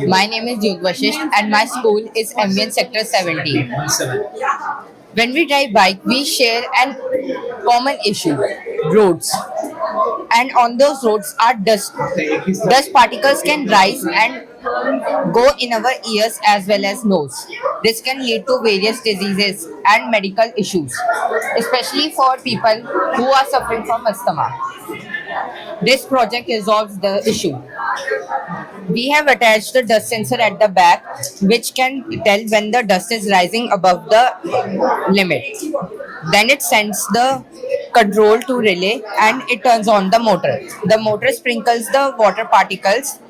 My name is Yug Vashish and my school is MVN Sector 17. When we drive bike, we share an common issue, roads. And on those roads are dust. Dust particles can rise and go in our ears as well as nose. This can lead to various diseases and medical issues, especially for people who are suffering from asthma. This project resolves the issue. We have attached the dust sensor at the back, which can tell when the dust is rising above the limit. Then it sends the control to relay and it turns on the motor. The motor sprinkles the water particles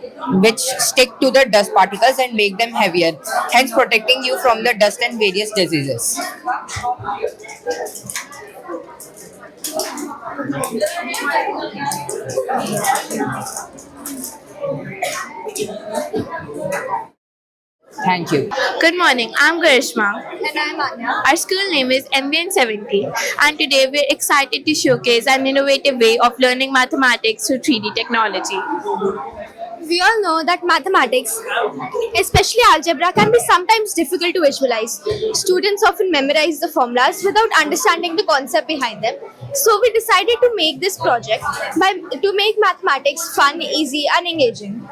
which stick to the dust particles and make them heavier, hence protecting you from the dust and various diseases. Thank you. Good morning, I'm Garishma. And I'm Anya. Our school name is MVN 17 and today we're excited to showcase an innovative way of learning mathematics through 3D technology. We all know that mathematics, especially algebra, can be sometimes difficult to visualize. Students often memorize the formulas without understanding the concept behind them. So we decided to make this project to make mathematics fun, easy and engaging.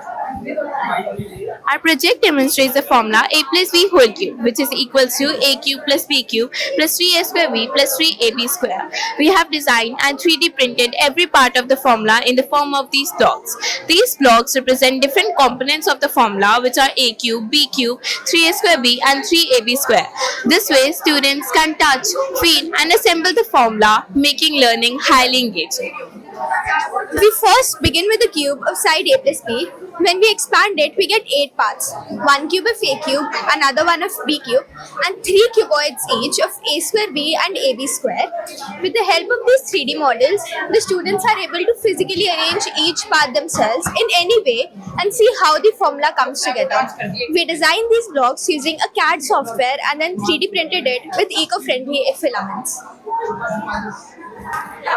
Our project demonstrates the formula a plus b whole cube, which is equals to a cube plus b cube plus 3a square b plus 3ab square. We have designed and 3D printed every part of the formula in the form of these blocks. These blocks represent different components of the formula, which are a cube, b cube, 3a square b and 3ab square. This way, students can touch, feel and assemble the formula, making learning highly engaging. We first begin with the cube of side a plus b. When we expand it, we get 8 parts. One cube of a cube, another one of b cube, and 3 cuboids each of a square b and ab square. With the help of these 3D models, the students are able to physically arrange each part themselves in any way and see how the formula comes together. We designed these blocks using a CAD software and then 3D printed it with eco-friendly filaments.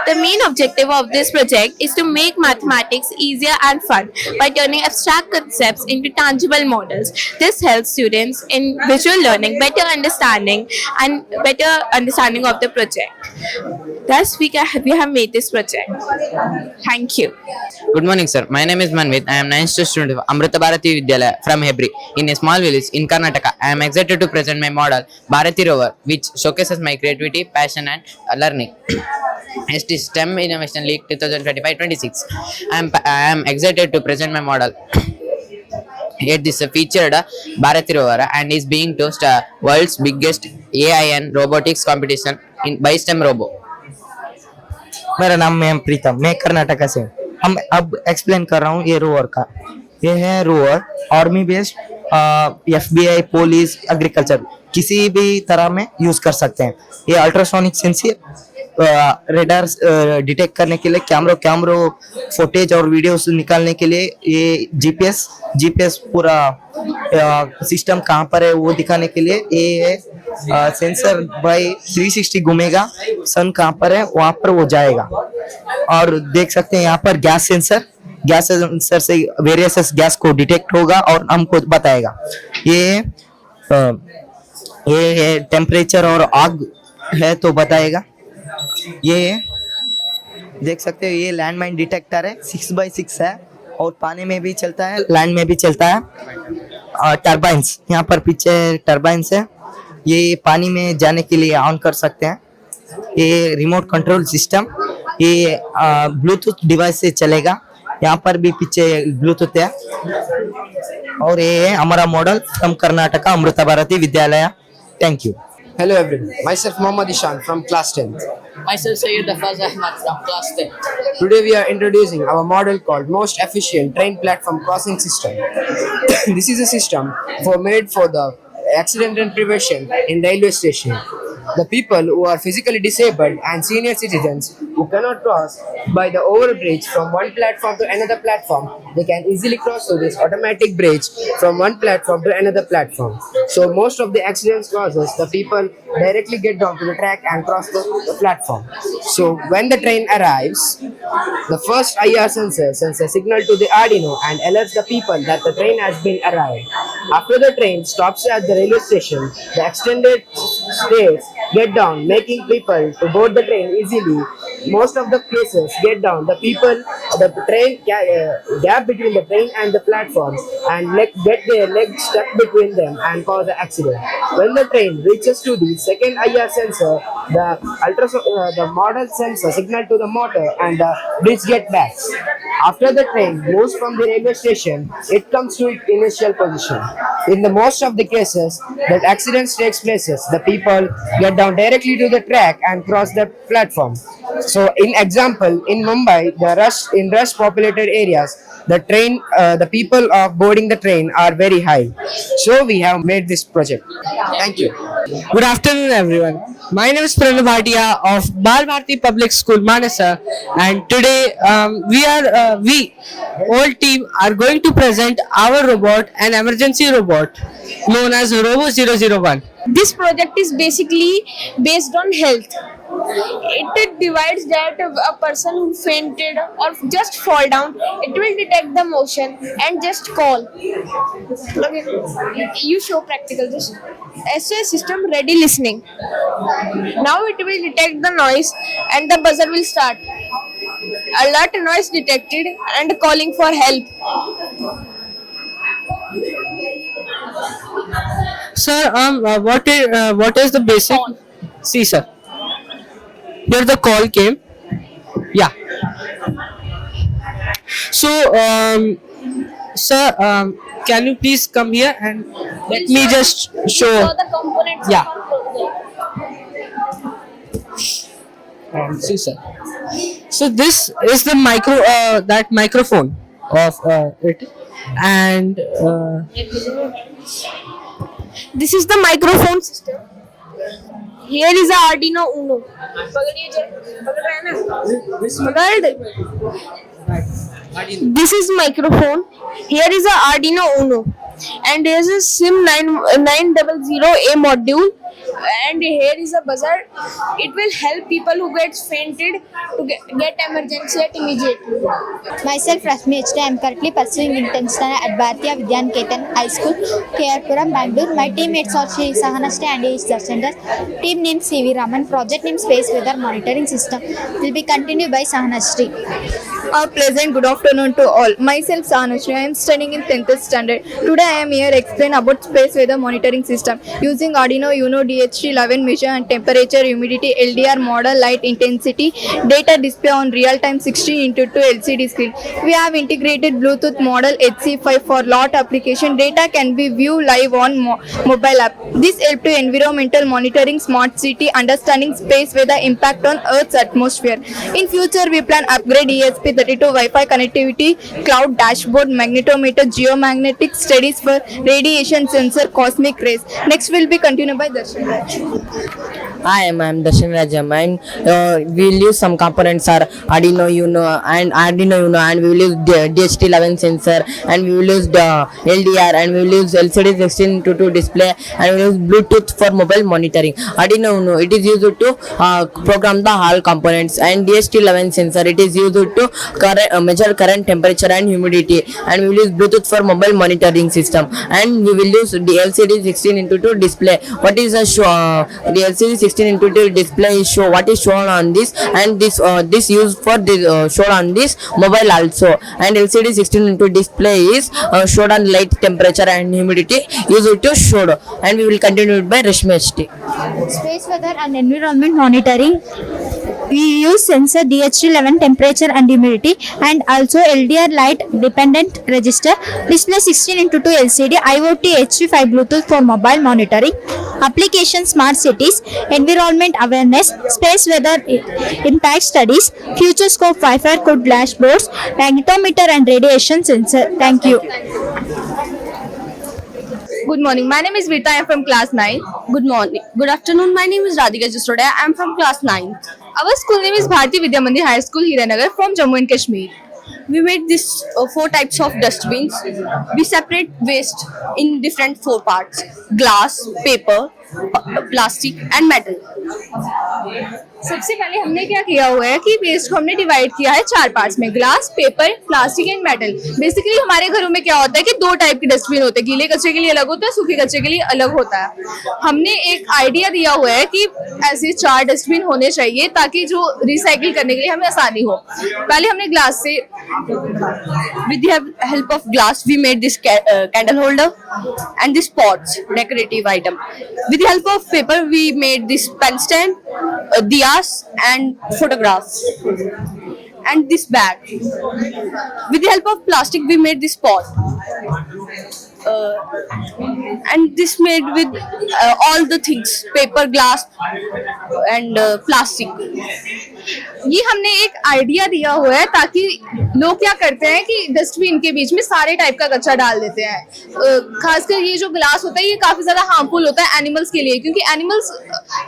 The main objective of this project is to make mathematics easier and fun by turning abstract concepts into tangible models. This helps students in visual learning, better understanding of the project. Thus, we have made this project. Thank you. Good morning, sir. My name is Manvit. I am 9th student of Amrita Bharati Vidyalaya from Hebri in a small village in Karnataka. I am excited to present my model Bharati Rover, which showcases my creativity, passion, and learning. ST STEM Innovation League 2025-26. I am excited to present my model. It is featured Bharati Rover and is being to world's biggest AI and robotics competition by STEMROBO. मेरा नाम है प्रीतम, मैं कर्नाटका से हूँ. हम अब explain कर रहा हूँ ये रोवर का. ये है rover, army based, FBI, police, agriculture किसी भी तरह में यूज कर सकते हैं. ये अल्ट्रासोनिक सेंसर रेडार डिटेक्ट करने के लिए, कैमरा फुटेज और वीडियोस निकालने के लिए, ये जीपीएस पूरा सिस्टम कहाँ पर है वो दिखाने के लिए, ये सेंसर बाय 360 घूमेगा, सन कहाँ पर है वहाँ पर वो जाएगा. और देख सकते हैं यहाँ पर गैस सेंसर से वेरियस गैस को डिटेक्ट होगा और हमको बताएगा. ये टेम्परेचर और आग है तो बताएगा. ये देख सकते हो ये लैंडमाइन डिटेक्टर है, 6x6 है और पानी में भी चलता है, लैंड में भी चलता है. टर्बाइंस यहाँ पर पीछे टर्बाइंस है, ये पानी में जाने के लिए ऑन कर सकते हैं. ये रिमोट कंट्रोल सिस्टम, ये ब्लूटूथ डिवाइस से चलेगा. यहाँ पर भी पीछे ब्लूटूथ है. और ये है हमारा मॉडल फ्रॉम कर्नाटका, अमृता भारती विद्यालय. Thank you. Hello everyone, myself Mohammad Ishan from class 10. Myself Sayyid Afaz Ahmad from class 10. Today we are introducing our model called Most Efficient Train Platform Crossing System. This is a system made for the accident and prevention in railway station. The people who are physically disabled and senior citizens who cannot cross by the overbridge from one platform to another platform, they can easily cross through this automatic bridge from one platform to another platform. So most of the accidents causes the people directly get down to the track and cross the platform. So when the train arrives, the first IR sensor sends a signal to the Arduino and alerts the people that the train has been arrived. After the train stops at the railway station, the extended states get down, making people to board the train easily. Most of the cases get down. The people, the train gap between the train and the platform, and get their legs stuck between them and cause an accident. When the train reaches to the second IR sensor, the model sensor signal to the motor and the bridge get back. After the train moves from the railway station, it comes to its initial position. In the most of the cases that accidents takes places, the people get down directly to the track and cross the platform. So, in example, in Mumbai, in rush populated areas, the people of boarding the train are very high. So, we have made this project. Thank you. Good afternoon, everyone. My name is Pranav Bhatia of Bal Bharati Public School, Manasa, and today we, whole team, are going to present our robot, an emergency robot known as Robo 001. This project is basically based on health. It divides that a person who fainted or just fall down, it will detect the motion and just call. Okay. You show practical this. SOS system ready listening. Now it will detect the noise and the buzzer will start. Alert noise detected and calling for help. Sir, what is the basic? See, sir. Here the call came. Yeah. So, sir, can you please come here and let me just show. The components. Yeah. See, sir. So this is the microphone of it, and This is the microphone system. Here is a Arduino Uno. This is microphone. Here is a Arduino Uno, and there is a SIM 900A module, and here is a buzzer. It will help people who get fainted to get emergency at immediately. Myself, Rashmi HT. I am currently pursuing intentional at Bharatiya Vidyaniketan High School, KR Bangalore. My teammates are Shri Sahanasti and H. Darshandas. Team name CV Raman. Project name Space Weather Monitoring System will be continued by Sahanasti. A pleasant good afternoon to all. Myself Sahanasti. I am studying in 10th standard. Today I am here to explain about space weather monitoring system. Using Arduino Uno DHT11 measure and temperature, humidity, LDR model, light intensity, data display on real-time 16:2 LCD screen. We have integrated Bluetooth model HC5 for lot application. Data can be viewed live on mobile app. This helps to environmental monitoring, smart city, understanding space weather impact on Earth's atmosphere. In future, we plan upgrade ESP32 Wi-Fi connectivity, cloud dashboard, magnetometer, geomagnetic studies for radiation sensor, cosmic rays. Next will be continued by Darshan Raj. Hi, I'm Darshan Rajam, and we'll use some components are Arduino Uno, and we will use the DHT11 sensor, and we will use the LDR, and we will use LCD 16:2 display, and we will use Bluetooth for mobile monitoring. Arduino Uno, it is used to program the all components, and DHT11 sensor, it is used to measure current temperature and humidity, and we will use Bluetooth for mobile monitoring system, and we will use the LCD 16:2 display. What is the the LCD 16:2 display is show what is shown on this, and this used for the shown on this mobile also, and LCD 16:2 display is showed on light temperature and humidity used to show, and we will continue it by Rashmi HT. Space weather and environment monitoring. We use sensor DHT11 temperature and humidity, and also LDR light dependent register, display 16:2 LCD, IoT HV5 Bluetooth for mobile monitoring, application smart cities, environment awareness, space weather impact studies, future scope Wi-Fi code dashboards, magnetometer and radiation sensor. Thank you. Good morning. My name is Vita. I am from class 9. Good morning. Good afternoon. My name is Radhika Jasroda. I am from class 9. Our school name is Bharati Vidya Mandir High School, Hiranagar, from Jammu and Kashmir. We made this 4 types of dustbins. We separate waste in different 4 parts: glass, paper, plastic and metal. सबसे पहले हमने क्या किया हुआ है कि waste को हमने डिवाइड किया है 4 पार्ट्स में: glass, paper, plastic and metal. Basically हमारे घरों में क्या होता है कि 2 टाइप के डस्टबिन होते हैं, गीले कचरे के लिए अलग होता है, सूखे कचरे के लिए अलग होता है। हमने एक आइडिया दिया हुआ है कि ऐसे 4 डस्टबिन होने चाहिए ताकि जो रिसाइकिल करने के लिए हमें आसानी हो। पहले हमने ग्लास से, With the help of glass, we made this candle holder and this pots, decorative item. With the help of paper, we made this pen stand, diyas and photographs. And this bag. With the help of plastic, we made this pot. And this made with all the things: paper, glass and plastic. ये हमने एक idea दिया हुआ है ताकि लोग क्या करते हैं कि डस्टबिन के बीच में सारे टाइप का कचरा डाल देते हैं। खासकर ये जो ग्लास होता है ये काफी ज्यादा हार्मफुल होता है एनिमल्स के लिए, क्योंकि एनिमल्स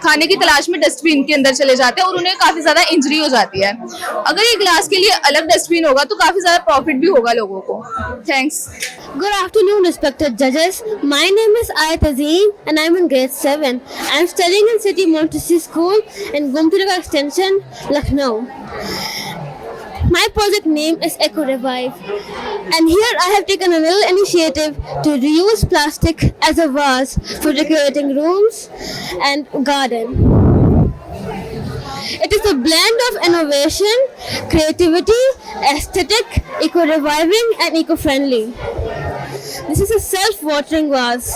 खाने की तलाश में डस्टबिन के अंदर चले जाते हैं और उन्हें काफी ज्यादा इंजरी हो जाती है। अगर ये ग्लास के लिए अलग डस्टबिन होगा तो काफी ज्यादा प्रॉफिट भी होगा लोगों को। Thanks. Good afternoon, respected judges. My name is Ayat Azim and I'm in grade 7. I'm studying in City Montessori School in Gumtiraga Extension, Lucknow. My project name is Eco Revive, and here I have taken a little initiative to reuse plastic as a vase for decorating rooms and garden. It is a blend of innovation, creativity, aesthetic, eco-reviving and eco-friendly. This is a self-watering vase.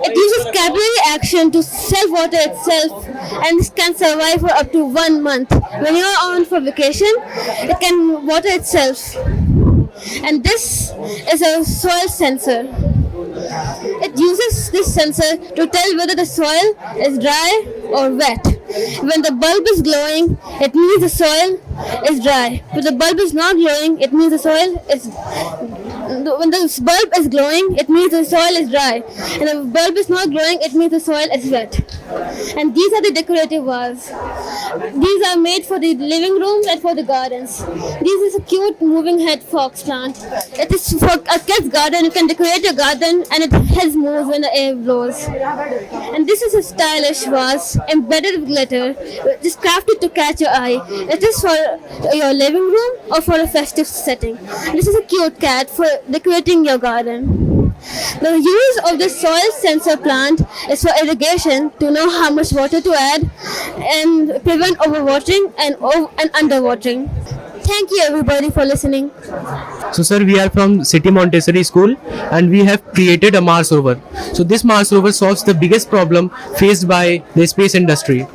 It uses capillary action to self-water itself and can survive for up to 1 month. When you are on for vacation, it can water itself. And this is a soil sensor. It uses this sensor to tell whether the soil is dry or wet. When the bulb is glowing, it means the soil is dry. When the bulb is not glowing, it means the soil is when the bulb is glowing, it means the soil is dry. And if the bulb is not glowing, it means the soil is wet. And these are the decorative vases. These are made for the living rooms and for the gardens. This is a cute moving head fox plant. It is for a kid's garden. You can decorate your garden and it has moves when the air blows. And this is a stylish vase embedded with glitter, just crafted to catch your eye. It is for your living room or for a festive setting. This is a cute cat for decorating your garden. The use of the soil sensor plant is for irrigation to know how much water to add and prevent overwatering and underwatering. Thank you everybody for listening. So sir, we are from City Montessori School and we have created a Mars rover. So this Mars rover solves the biggest problem faced by the space industry.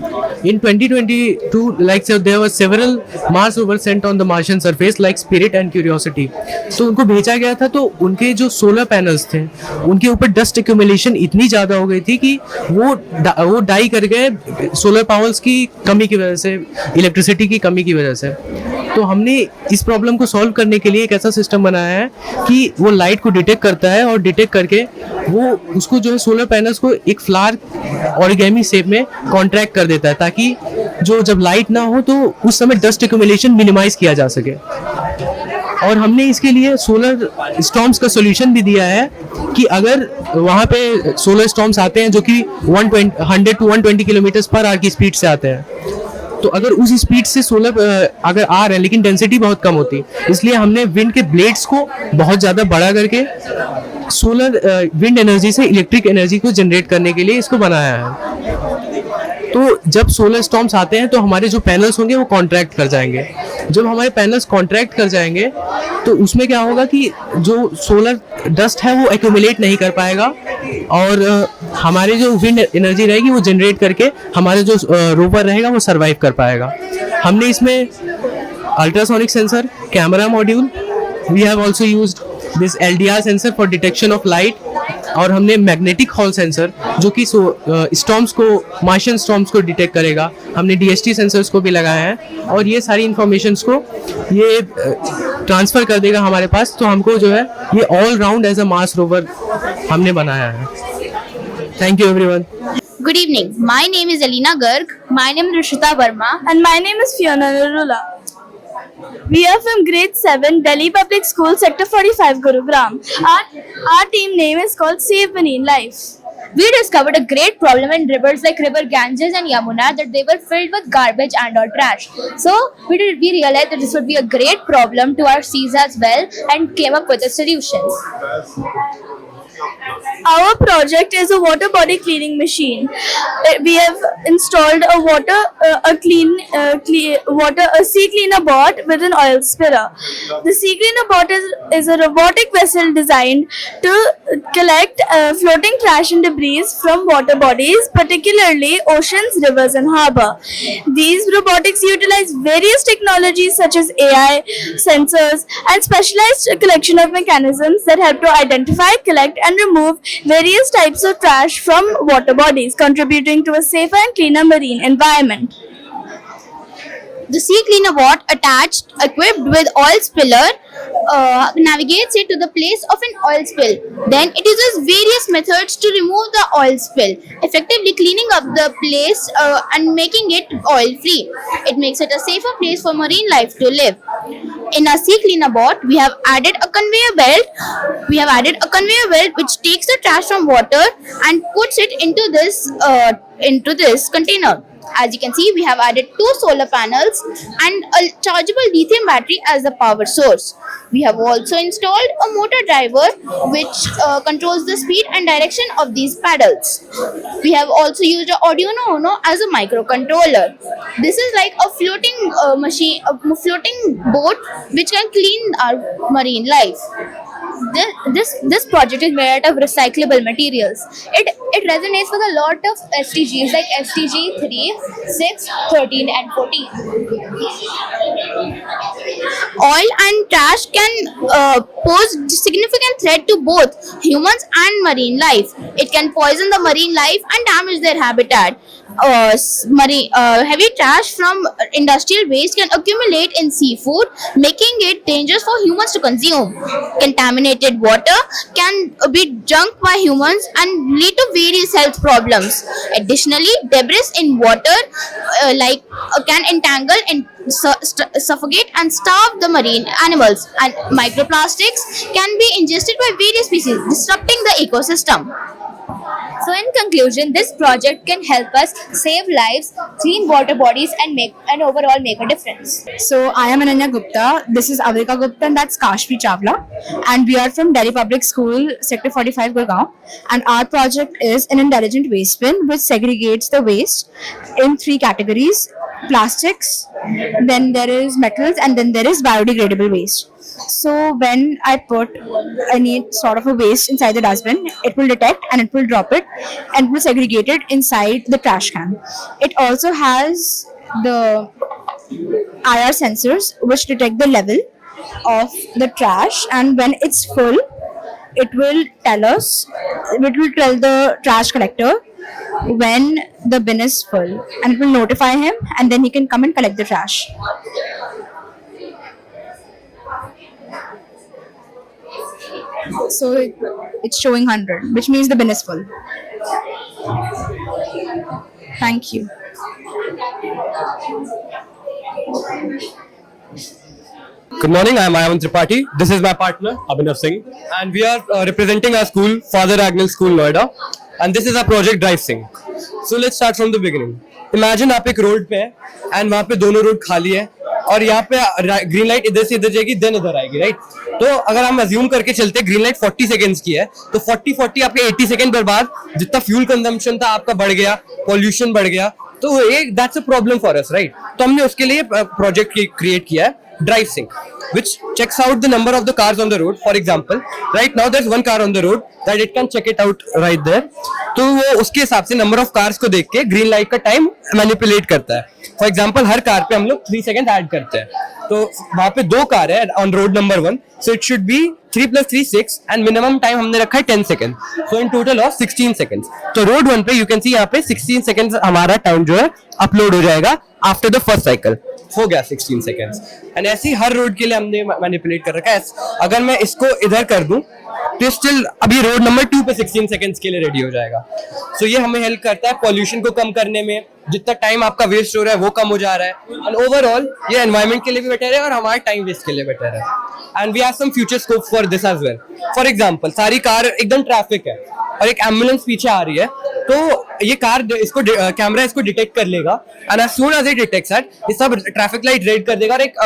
In 2022, there were several Mars rovers sent on the Martian surface like Spirit and Curiosity. तो उनको भेजा गया था, तो उनके जो solar panels थे उनके ऊपर डस्ट एक्यूमुलेशन इतनी ज़्यादा हो गई थी कि वो डाई कर गए सोलर पावर्स की कमी की वजह से, इलेक्ट्रिसिटी की कमी की वजह से। तो हमने इस प्रॉब्लम को सॉल्व करने के लिए एक ऐसा सिस्टम बनाया है कि वो लाइट को डिटेक्ट करता है और डिटेक्ट करके वो उसको जो है सोलर पैनल्स को एक फ्लावर ऑरिगेमी शेप में कॉन्ट्रैक्ट कर देता है, ताकि जो जब लाइट ना हो तो उस समय डस्ट एक्यूमुलेशन मिनिमाइज किया जा सके। और हमने इसके लिए सोलर स्टॉर्म्स का सॉल्यूशन भी दिया है कि अगर वहाँ पे सोलर स्टॉर्म्स आते हैं जो कि 100 to 120 किलोमीटर पर आवर की स्पीड से आते हैं, तो अगर उस स्पीड से सोलर अगर आ रहे हैं लेकिन डेंसिटी बहुत कम होती, इसलिए हमने विंड के ब्लेड्स को बहुत ज़्यादा बड़ा करके सोलर विंड एनर्जी से इलेक्ट्रिक एनर्जी को जनरेट करने के लिए इसको बनाया है। तो जब सोलर स्टॉर्म्स आते हैं तो हमारे जो पैनल्स होंगे वो कॉन्ट्रैक्ट कर जाएंगे। जब हमारे पैनल्स कॉन्ट्रैक्ट कर जाएंगे तो उसमें क्या होगा कि जो सोलर डस्ट है वो एक्यूमुलेट नहीं कर पाएगा और हमारे जो विंड एनर्जी रहेगी वो जनरेट करके हमारे जो रोवर रहेगा वो सर्वाइव कर पाएगा। हमने इसमें ultrasonic sensor, camera module, we have also used this LDR sensor for detection of light, और हमने मैग्नेटिक हॉल सेंसर जो कि स्टॉर्म्स को, मार्शियन स्टॉर्म्स को डिटेक्ट करेगा, हमने DHT सेंसर्स को भी लगाया है और ये सारी इंफॉर्मेशंस को ये ट्रांसफ़र कर देगा हमारे पास। तो हमको जो है ये all round as a Mars rover हमने बनाया है। Thank you everyone. Good Good evening. My name is Alina Garg. My name is Rishita Verma. And my name is Fiona Narula. We are from grade 7, Delhi Public School, Sector 45, Gurugram. Our team name is called Save Marine Life. We discovered a great problem in rivers like River Ganges and Yamuna, that they were filled with garbage and or trash. So we realized that this would be a great problem to our seas as well, and came up with a solution. Our project is a water body cleaning machine. We have installed a sea cleaner bot with an oil spiller. The sea cleaner bot is a robotic vessel designed to collect floating trash and debris from water bodies, particularly oceans, rivers, and harbor. These robotics utilize various technologies such as AI, sensors, and specialized collection of mechanisms that help to identify, collect, and remove various types of trash from water bodies, contributing to a safer and cleaner marine environment. The sea cleaner bot, equipped with oil spiller, navigates it to the place of an oil spill. Then it uses various methods to remove the oil spill, effectively cleaning up the place and making it oil free. It makes it a safer place for marine life to live. In our sea cleaner bot, we have added a conveyor belt. Which takes the trash from water and puts it into this container. As you can see, we have added 2 solar panels and a chargeable lithium battery as the power source. We have also installed a motor driver which controls the speed and direction of these paddles. We have also used an Arduino Uno as a microcontroller. This is like a floating floating boat which can clean our marine life. This project is made out of recyclable materials. It resonates with a lot of SDGs like SDG 3, 6, 13 and 14. Oil and trash can pose significant threat to both humans and marine life. It can poison the marine life and damage their habitat. Heavy trash from industrial waste can accumulate in seafood, making it dangerous for humans to consume. Contaminated water can be drunk by humans and lead to various health problems. Additionally, debris in water can entangle and suffocate and starve the marine animals, and microplastics can be ingested by various species, disrupting the ecosystem. So in conclusion, this project can help us save lives, clean water bodies and overall make a difference. So I am Ananya Gupta, this is Avrika Gupta and that's Kashvi Chawla, and we are from Delhi Public School, Sector 45 Gurgaon, and our project is an intelligent waste bin which segregates the waste in 3 categories: plastics, then there is metals, and then there is biodegradable waste. So when I put any sort of a waste inside the dustbin, it will detect and it will drop it and will segregate it inside the trash can. It also has the IR sensors which detect the level of the trash, and when it's full, it will tell the trash collector when the bin is full, and it will notify him, and then he can come and collect the trash. So it's showing 100, which means the bin is full. Thank you. Good morning, I am Ayaman Tripathi. This is my partner, Abhinav Singh. And we are representing our school, Father Agnel School, Noida. And this is our project, Drive Sync. So let's start from the beginning. Imagine आप एक road पे हैं and वहाँ पे दोनों road खाली है और यहाँ पे ग्रीन लाइट इधर से इधर जाएगी, देन इधर आएगी, राइट? तो अगर हम अज्यूम करके चलते ग्रीन लाइट 40 सेकंड्स की है, तो 40 आपके 80 सेकंड बर्बाद, जितना फ्यूल कंजम्पशन था आपका बढ़ गया, पॉल्यूशन बढ़ गया, तो एक that's a problem for us, right? तो हमने उसके लिए प्रोजेक्ट क्रिएट किया है Drive Sync, which checks out the number of the cars on the road. For example, right now there's one car on the road that it can check it out right there. तो वो उसके हिसाब से number of cars को देख के green light का time manipulate करता है. फॉर एग्जाम्पल हर कार पे हम लोग 3 सेकंड ऐड करते हैं, तो वहां पे 2 कार है on road number 1, so it should be 3 + 3 6 and minimum time हमने रखा है 10 second, so in total of 16 seconds. तो रोड 1 पे यू कैन सी यहाँ पे 16 सेकंड्स हमारा टाइम जो है अपलोड हो जाएगा आफ्टर द फर्स्ट साइकिल. हो गया 16 सेकंड्स. एंड ऐसे ही हर रोड के लिए हमने मैनिपुलेट कर रखा है. अगर मैं इसको इधर कर दूं तो स्टिल अभी रोड नंबर 2 पे 16 सेकंड्स के लिए रेडी हो जाएगा. सो ये हमें हेल्प करता है पॉल्यूशन को कम करने में, जितना टाइम आपका वेस्ट हो रहा है वो कम हो जा रहा है, एंड ओवरऑल ये एनवायरनमेंट के लिए भी बेटर है और हमारे टाइम वेस्ट के लिए बेटर है. And we have some future scope for this as well. For example, सारी कार एकदम ट्रैफिक है और एक एम्बुलेंस पीछे आ रही है, तो ये कार इसको कैमरा इसको डिटेक्ट कर लेगा, and as soon as it detects that ये सब ट्रैफिक लाइट रेड कर देगा और एक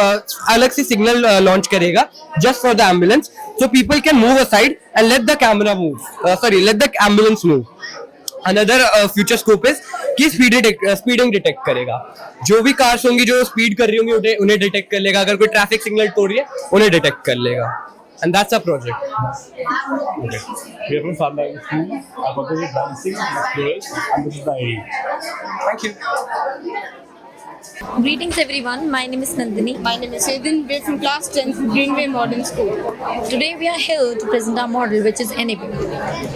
अलग से सिग्नल लॉन्च करेगा just for the ambulance, so people can move aside and let the camera move, let the ambulance move. Another future scope is कि स्पीडिंग डिटेक्ट करेगा. जो भी कार्स होंगी जो स्पीड कर रही होंगी उन्हें डिटेक्ट कर लेगा. अगर कोई ट्रैफिक सिग्नल तोड़ रही है उन्हें डिटेक्ट कर लेगा. And that's our project. Okay. We are from Sanitation School. Our purpose is balancing explorers, and this is the idea. Thank you. Greetings everyone, my name is Nandini. My name is Aiden. We are from class 10 from Greenway Modern School. Today we are here to present our model which is Enable.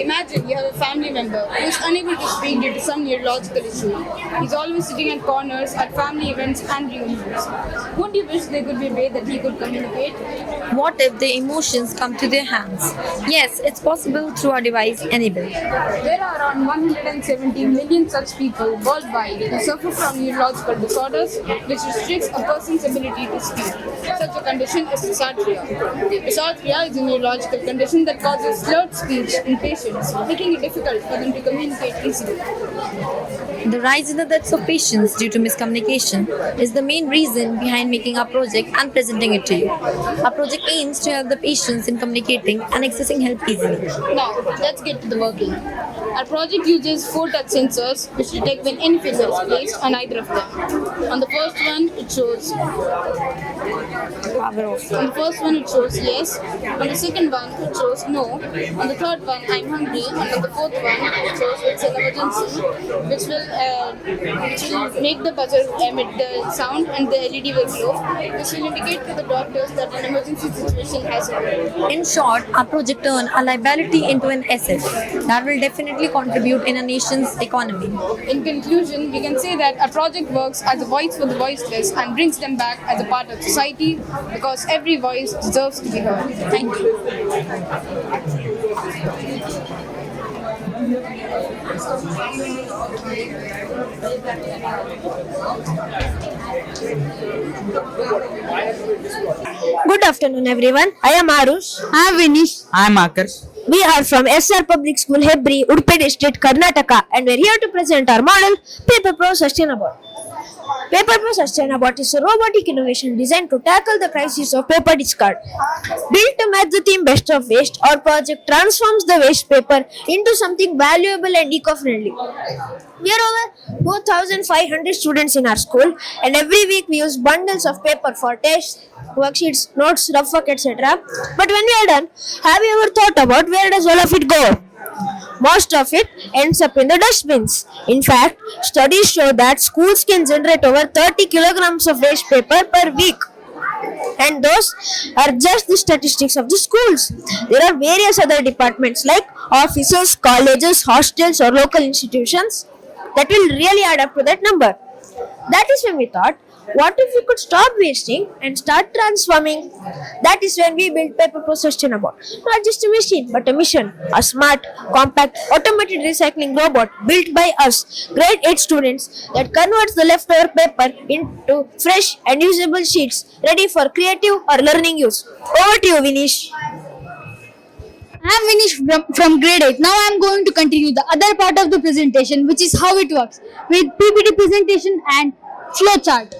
Imagine you have a family member who is unable to speak due to some neurological issue. He's always sitting at corners at family events and reunions. Wouldn't you wish there could be a way that he could communicate? What if the emotions come to their hands? Yes, it's possible through our device Enable. There are around 170 million such people worldwide who suffer from neurological disorders which restricts a person's ability to speak. Such a condition is dysarthria. Dysarthria is a neurological condition that causes slurred speech in patients, making it difficult for them to communicate easily. The rise in the deaths of patients due to miscommunication is the main reason behind making our project and presenting it to you. Our project aims to help the patients in communicating and accessing help easily. Now, let's get to the working. Our project uses 4 touch sensors which detect when any finger is placed on either of them. On the first one, it shows power off. On the first one, it shows yes. On the second one, it shows no. On the third one, I'm hungry. And on the fourth one, it shows it's an emergency, which will make the buzzer emit the sound and the LED will glow, which will indicate to the doctors that an emergency situation has occurred. In short, our project turned a liability into an asset that will definitely contribute in a nation's economy. In conclusion, we can say that our project works as a voice for the voiceless and brings them back as a part of society because every voice deserves to be heard. Thank you. Good afternoon, everyone. I am Arush. I am Vinish. I am Akash. We are from SR Public School, Hebri, Udupi District, Karnataka, and we are here to present our model, Paper Pro Sustainable. Paper Pro Sustainable is a robotic innovation designed to tackle the crisis of paper discard. Built to match the theme Best of Waste, our project transforms the waste paper into something valuable and eco-friendly. We are over 4,500 students in our school, and every week we use bundles of paper for tests, worksheets, notes, rough work, etc. But when we are done, have you ever thought about where does all of it go? Most of it ends up in the dustbins. In fact, studies show that schools can generate over 30 kilograms of waste paper per week. And those are just the statistics of the schools. There are various other departments like offices, colleges, hostels, or local institutions that will really add up to that number. That is when we thought, what if we could stop wasting and start transforming? That is when we built Paper Pro Sustainable. Not just a machine, but a mission. A smart, compact, automated recycling robot built by us, grade 8 students, that converts the leftover paper into fresh and usable sheets, ready for creative or learning use. Over to you, Vinish. I am Vinish from grade 8. Now I am going to continue the other part of the presentation, which is how it works, with PPT presentation and flowchart.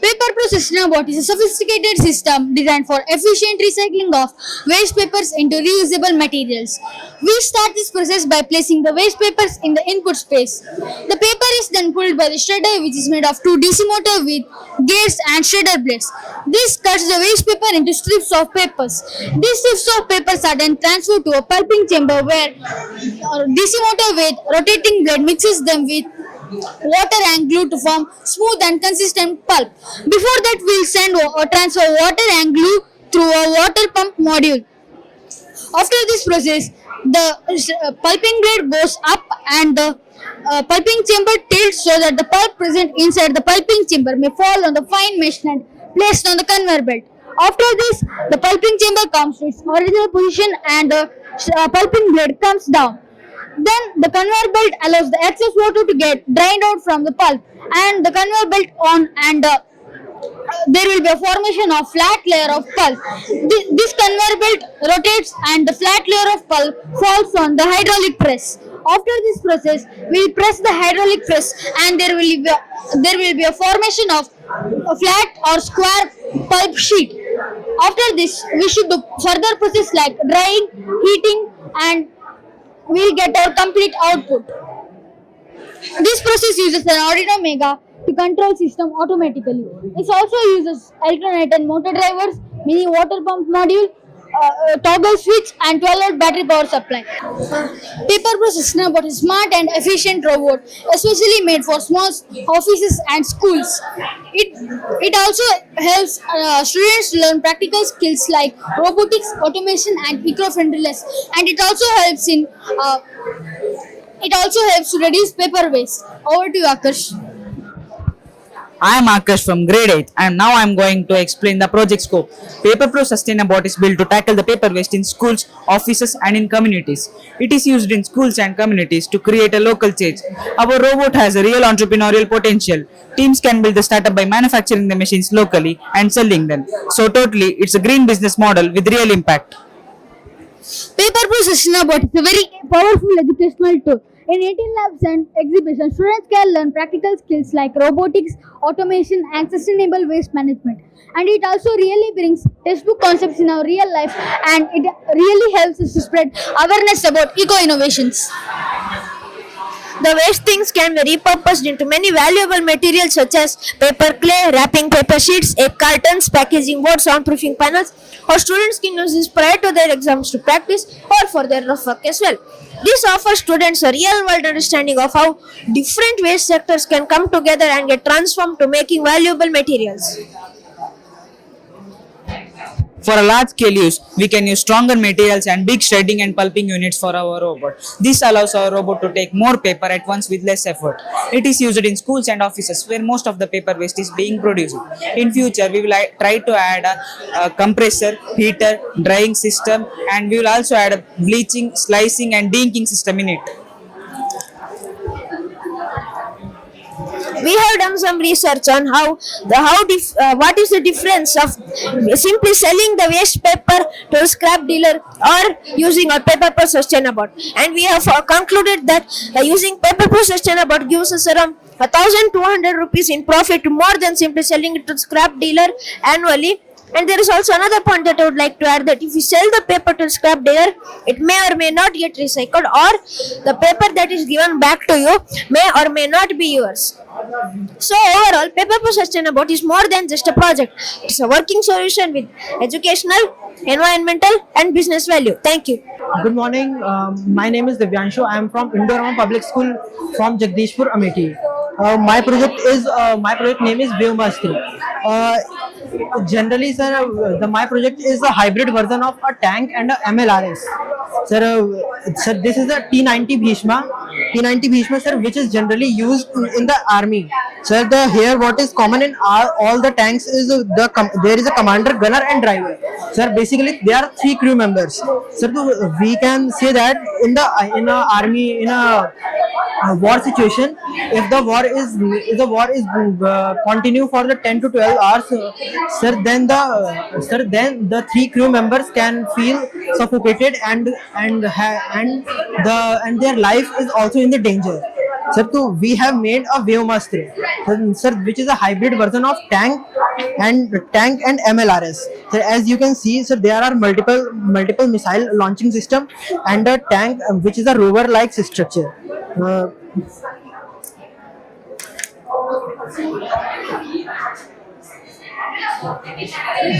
Paper Pro Sustainable is a sophisticated system designed for efficient recycling of waste papers into reusable materials. We start this process by placing the waste papers in the input space. The paper is then pulled by the shredder, which is made of 2 DC motor with gears and shredder blades. This cuts the waste paper into strips of papers. These strips of papers are then transferred to a pulping chamber where DC motor with rotating blade mixes them with water and glue to form smooth and consistent pulp. Before that, we'll send or transfer water and glue through a water pump module. After this process, the pulping blade goes up and the pulping chamber tilts so that the pulp present inside the pulping chamber may fall on the fine mesh and placed on the conveyor belt. After this, the pulping chamber comes to its original position and the pulping blade comes down. Then the conveyor belt allows the excess water to get drained out from the pulp, and the conveyor belt on and there will be a formation of flat layer of pulp. This conveyor belt rotates and the flat layer of pulp falls on the hydraulic press. After this process, we will press the hydraulic press and there will be a formation of a flat or square pulp sheet. After this, we should do further process like drying, heating, and we will get our complete output. This process uses an Arduino Mega to control system automatically. It also uses alternator motor drivers, mini water pump module, toggle switch, and 12-volt battery power supply. Paper Process STEMROBO is a smart and efficient robot, especially made for small offices and schools. It also helps students learn practical skills like robotics, automation, and eco-friendliness. And it also helps to reduce paper waste. Over to you, Akash. I am Akash from grade 8 and now I am going to explain the project scope. Paper Pro SustainAbot is built to tackle the paper waste in schools, offices and in communities. It is used in schools and communities to create a local change. Our robot has a real entrepreneurial potential. Teams can build the startup by manufacturing the machines locally and selling them. So totally, it's a green business model with real impact. Paper Pro SustainAbot is a very powerful educational tool. In 18 labs and exhibitions, students can learn practical skills like robotics, automation, and sustainable waste management. And it also really brings textbook concepts in our real life, and it really helps us to spread awareness about eco-innovations. The waste things can be repurposed into many valuable materials such as paper clay, wrapping paper sheets, egg cartons, packaging boards, soundproofing panels, or students can use this prior to their exams to practice or for their rough work as well. This offers students a real-world understanding of how different waste sectors can come together and get transformed to making valuable materials. For a large scale use, we can use stronger materials and big shredding and pulping units for our robot. This allows our robot to take more paper at once with less effort. It is used in schools and offices where most of the paper waste is being produced. In future, we will try to add a compressor, heater, drying system, and we will also add a bleaching, slicing and de-inking system in it. We have done some research on what is the difference of simply selling the waste paper to a scrap dealer or using a Paper Pro SustainAbot, and we have concluded that using Paper Pro SustainAbot gives us around 1,200 rupees in profit more than simply selling it to the scrap dealer annually. And there is also another point that I would like to add, that if you sell the paper to the scrap dealer, it may or may not get recycled, or the paper that is given back to you may or may not be yours. So overall, Paper Pro SustainAbot is more than just a project. It's a working solution with educational, environmental and business value. Thank you. Good morning. My name is Divyanshu. I am from Indorama Public School from Jagdishpur, Amethi. My project name is Vyomastri. Generally, sir, my project is a hybrid version of a tank and a MLRS. Sir, this is a T90 Bhishma, sir, which is generally used in the army. Sir, here what is common in all the tanks is there is a commander, gunner, and driver. Sir, basically there are 3 crew members. Sir, we can say that in a army, in a war situation, if the war is continue for the 10 to 12 hours, sir, then the 3 crew members can feel suffocated and their life is also in the danger. Sir, we have made a Vyomastri, sir, which is a hybrid version of tank and MLRS. Sir, as you can see, sir, there are multiple missile launching system and a tank which is a rover-like structure.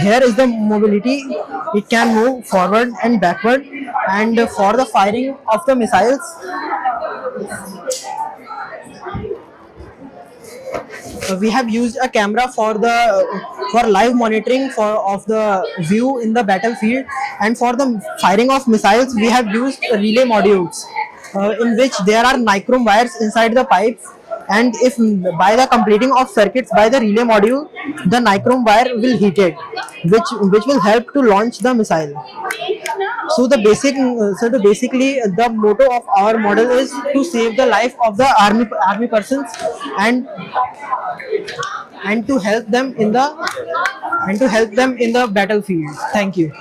Here is the mobility. It can move forward and backward, and for the firing of the missiles, we have used a camera for live monitoring of the view in the battlefield, and for the firing of missiles we have used relay modules in which there are nichrome wires inside the pipes, and if by the completing of circuits by the relay module, the nichrome wire will heat it, which will help to launch the missile. basically the motto of our model is to save the life of the army persons and to help them in the battlefield. Thank you.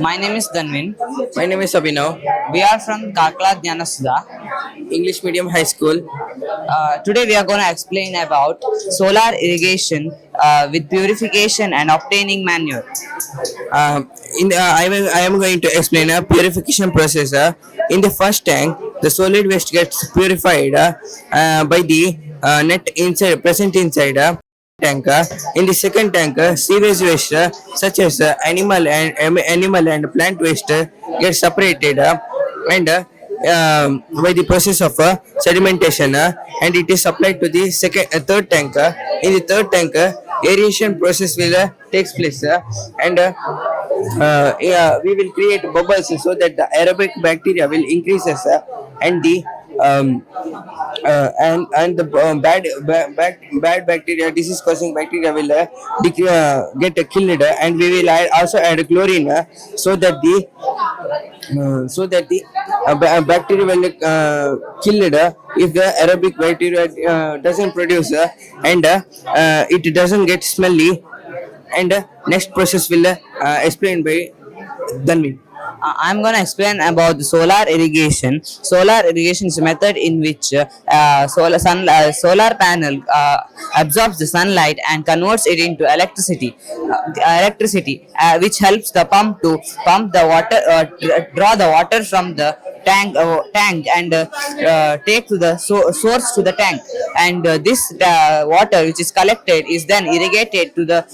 My name is Danvin. My name is Abhinav. We are from Kakla Dhanasudha English Medium High School. Today we are going to explain about solar irrigation with purification and obtaining manure. I am going to explain a purification process. In the first tank, the solid waste gets purified by the net inside present inside tank. In the second tank, sewage waste such as animal and plant waste gets separated and by the process of sedimentation and it is supplied to the third tank. In the third tank, aeration process will takes place and we will create bubbles so that the aerobic bacteria will increases and the and the bad bacteria, disease causing bacteria will get killed and we will also add chlorine so that the bacteria will killed if the aerobic bacteria doesn't produce and it doesn't get smelly and next process will explained by Dhanvi. I'm going to explain about the solar irrigation. Solar irrigation is a method in which solar panel absorbs the sunlight and converts it into electricity. Which helps the pump to pump the water, draw the water from the tank and take to the source to the tank. And this water which is collected is then irrigated to the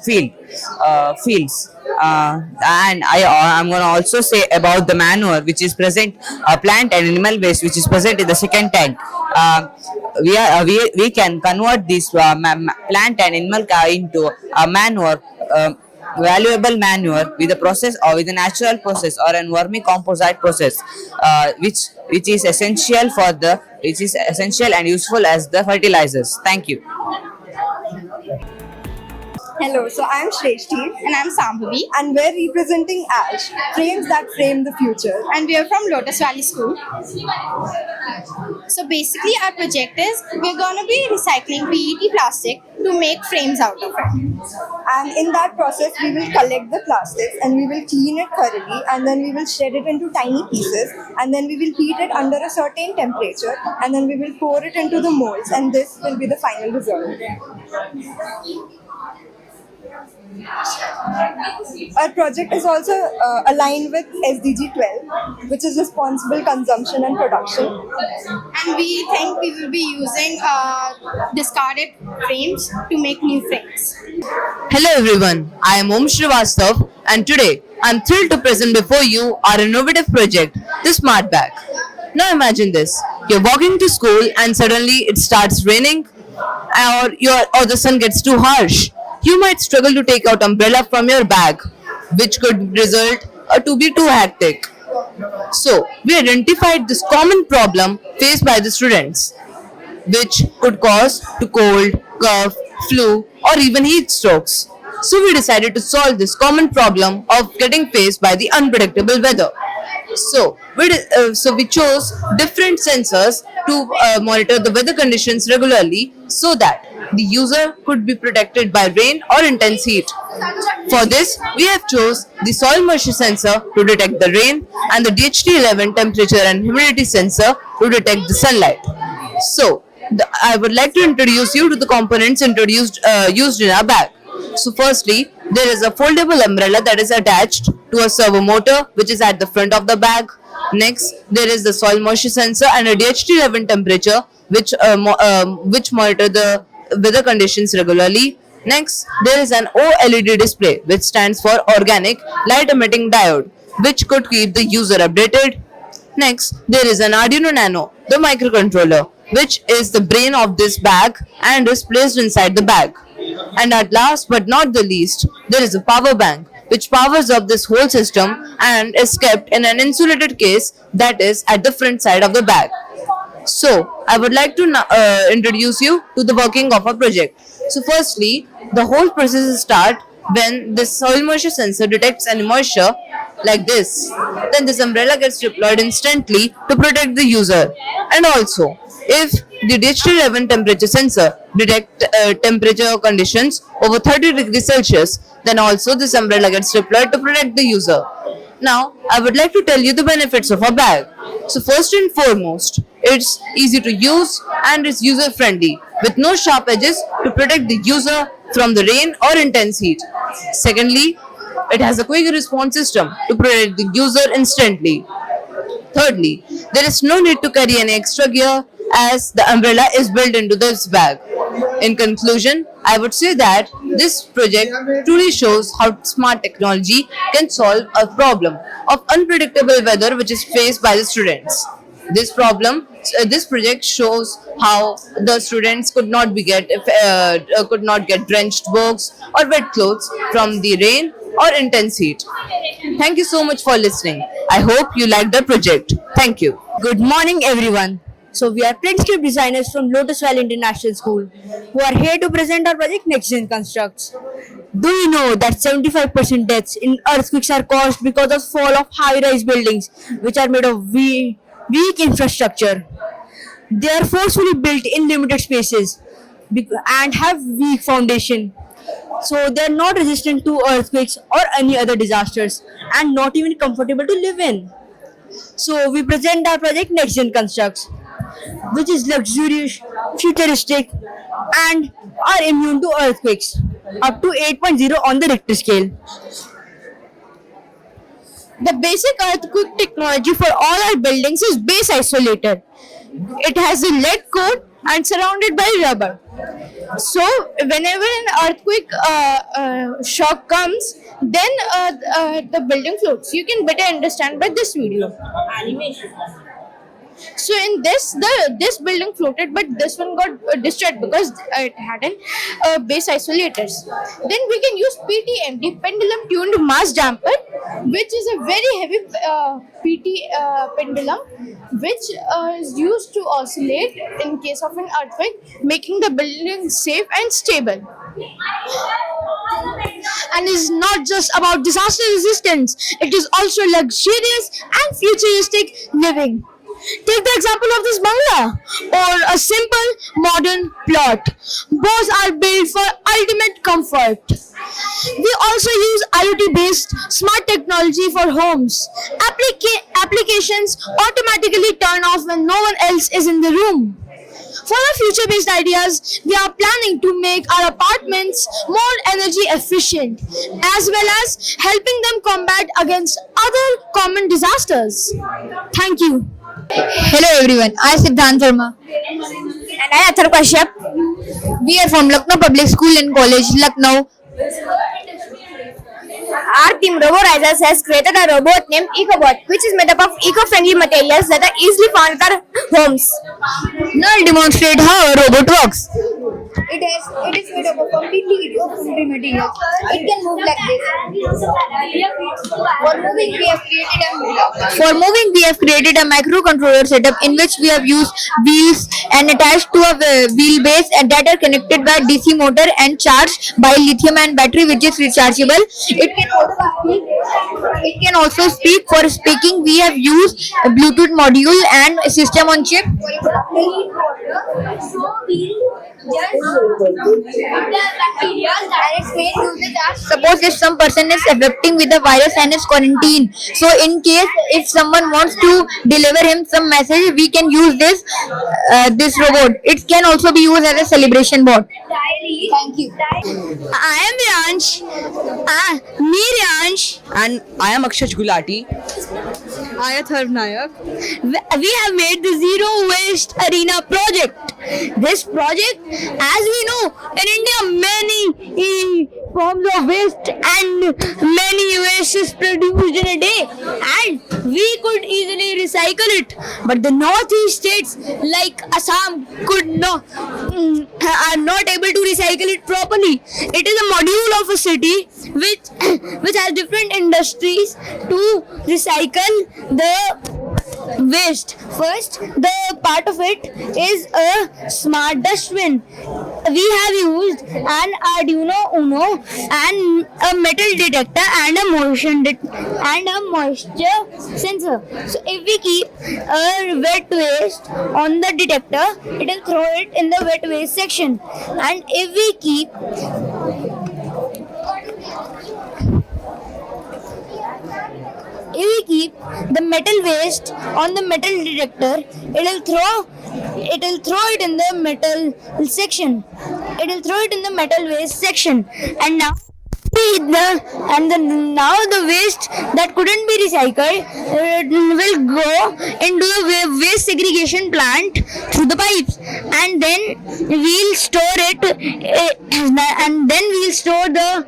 fields. And I'm going to also say about the manure which is present, plant and animal waste which is present in the second tank. We can convert this plant and animal into a manure, valuable manure with a process or with a natural process or a vermicomposite process, which is essential and useful as the fertilizers. Thank you. Hello, so I'm Shreshti and I'm Sambhavi and we're representing ASH, Frames That Frame the Future, and we are from Lotus Valley School. So basically our project is we're going to be recycling PET plastic to make frames out of it. And in that process we will collect the plastics and we will clean it thoroughly and then we will shred it into tiny pieces and then we will heat it under a certain temperature and then we will pour it into the molds and this will be the final result. Our project is also aligned with SDG 12, which is responsible consumption and production. And we think we will be using discarded frames to make new frames. Hello everyone, I am Om Srivastav and today I am thrilled to present before you our innovative project, the Smart Bag. Now imagine this, you're walking to school and suddenly it starts raining or the sun gets too harsh. You might struggle to take out umbrella from your bag, which could result to be too hectic. So, we identified this common problem faced by the students, which could cause to cold, cough, flu, or even heat strokes. So, we decided to solve this common problem of getting faced by the unpredictable weather. So we chose different sensors to monitor the weather conditions regularly so that the user could be protected by rain or intense heat. For this, we have chose the soil moisture sensor to detect the rain and the DHT11 temperature and humidity sensor to detect the sunlight. So, I would like to introduce you to the components used in our bag. So firstly, there is a foldable umbrella that is attached to a servo motor which is at the front of the bag. Next, there is the soil moisture sensor and a DHT11 temperature which monitor the weather conditions regularly. Next, there is an OLED display which stands for Organic Light Emitting Diode which could keep the user updated. Next, there is an Arduino Nano, the microcontroller, which is the brain of this bag and is placed inside the bag. And at last but not the least, there is a power bank which powers up this whole system and is kept in an insulated case that is at the front side of the bag. So, I would like to introduce you to the working of our project. So, firstly, the whole process starts when the soil moisture sensor detects any moisture like this. Then this umbrella gets deployed instantly to protect the user. And also, if the digital level temperature sensor detect temperature conditions over 30 degrees Celsius, then also this umbrella gets deployed to protect the user. Now, I would like to tell you the benefits of a bag. So first and foremost, it's easy to use and it's user friendly with no sharp edges to protect the user from the rain or intense heat. Secondly, it has a quick response system to protect the user instantly. Thirdly, there is no need to carry any extra gear as the umbrella is built into this bag. In conclusion, I would say that this project truly shows how smart technology can solve a problem of unpredictable weather which is faced by the students. This project shows how the students could not get drenched books or wet clothes from the rain or intense heat. Thank you so much for listening. I hope you liked the project. Thank you. Good morning, everyone. So we are Printscape designers from Lotus Valley International School who are here to present our project Next Gen Constructs. Do you know that 75% deaths in earthquakes are caused because of fall of high-rise buildings which are made of weak infrastructure? They are forcefully built in limited spaces and have weak foundation. So they are not resistant to earthquakes or any other disasters and not even comfortable to live in. So we present our project Next Gen Constructs, which is luxurious, futuristic, and are immune to earthquakes up to 8.0 on the Richter scale. The basic earthquake technology for all our buildings is base isolated. It has a lead core and surrounded by rubber. So whenever an earthquake shock comes, then the building floats. You can better understand by this video. Animation. So in this building floated, but this one got destroyed because it hadn't base isolators. Then we can use PTMD, pendulum tuned mass damper, which is a very heavy PT pendulum, which is used to oscillate in case of an earthquake, making the building safe and stable. And is not just about disaster resistance, it is also luxurious and futuristic living. Take the example of this bungalow or a simple modern plot. Both are built for ultimate comfort. We also use IoT-based smart technology for homes. Applications automatically turn off when no one else is in the room. For our future-based ideas, we are planning to make our apartments more energy efficient, as well as helping them combat against other common disasters. Thank you. Hello everyone, I am Siddhant Verma. And I am Athar Kashyap. We are from Lucknow Public School and College, Lucknow. Our team Robotics has created a robot named EcoBot, which is made up of eco-friendly materials that are easily found in our homes. Now I'll demonstrate how a robot works. It is made up of completely eco-friendly materials. It can move like this. For moving, we have created a microcontroller setup in which we have used wheels and attached to a wheel base and that are connected by DC motor and charged by lithium-ion battery, which is rechargeable. It can also speak. For speaking, we have used a Bluetooth module and a system on chip. Suppose if some person is affecting with the virus and is quarantined, so in case if someone wants to deliver him some message, we can use this robot. It can also be used as a celebration bot. Thank you. I am Riyansh. And I am Akshay Gulati. I am Tharv Nayak. We have made the Zero Waste Arena project. This project, as we know, in India many forms of waste and many waste is produced in a day, and we could easily recycle it. But the northeast states like Assam are not able to recycle it properly. It is a module of a city which has different industries to recycle the waste. First, the part of it is a smart dustbin. we have used an Arduino Uno and a metal detector and a moisture sensor. So if we keep a wet waste on the detector, it will throw it in the wet waste section. And if we keep the metal waste on the metal detector, it will throw it in the metal section. It will throw it in the metal waste section. And now now the waste that couldn't be recycled will go into the waste segregation plant through the pipes, and then we'll store the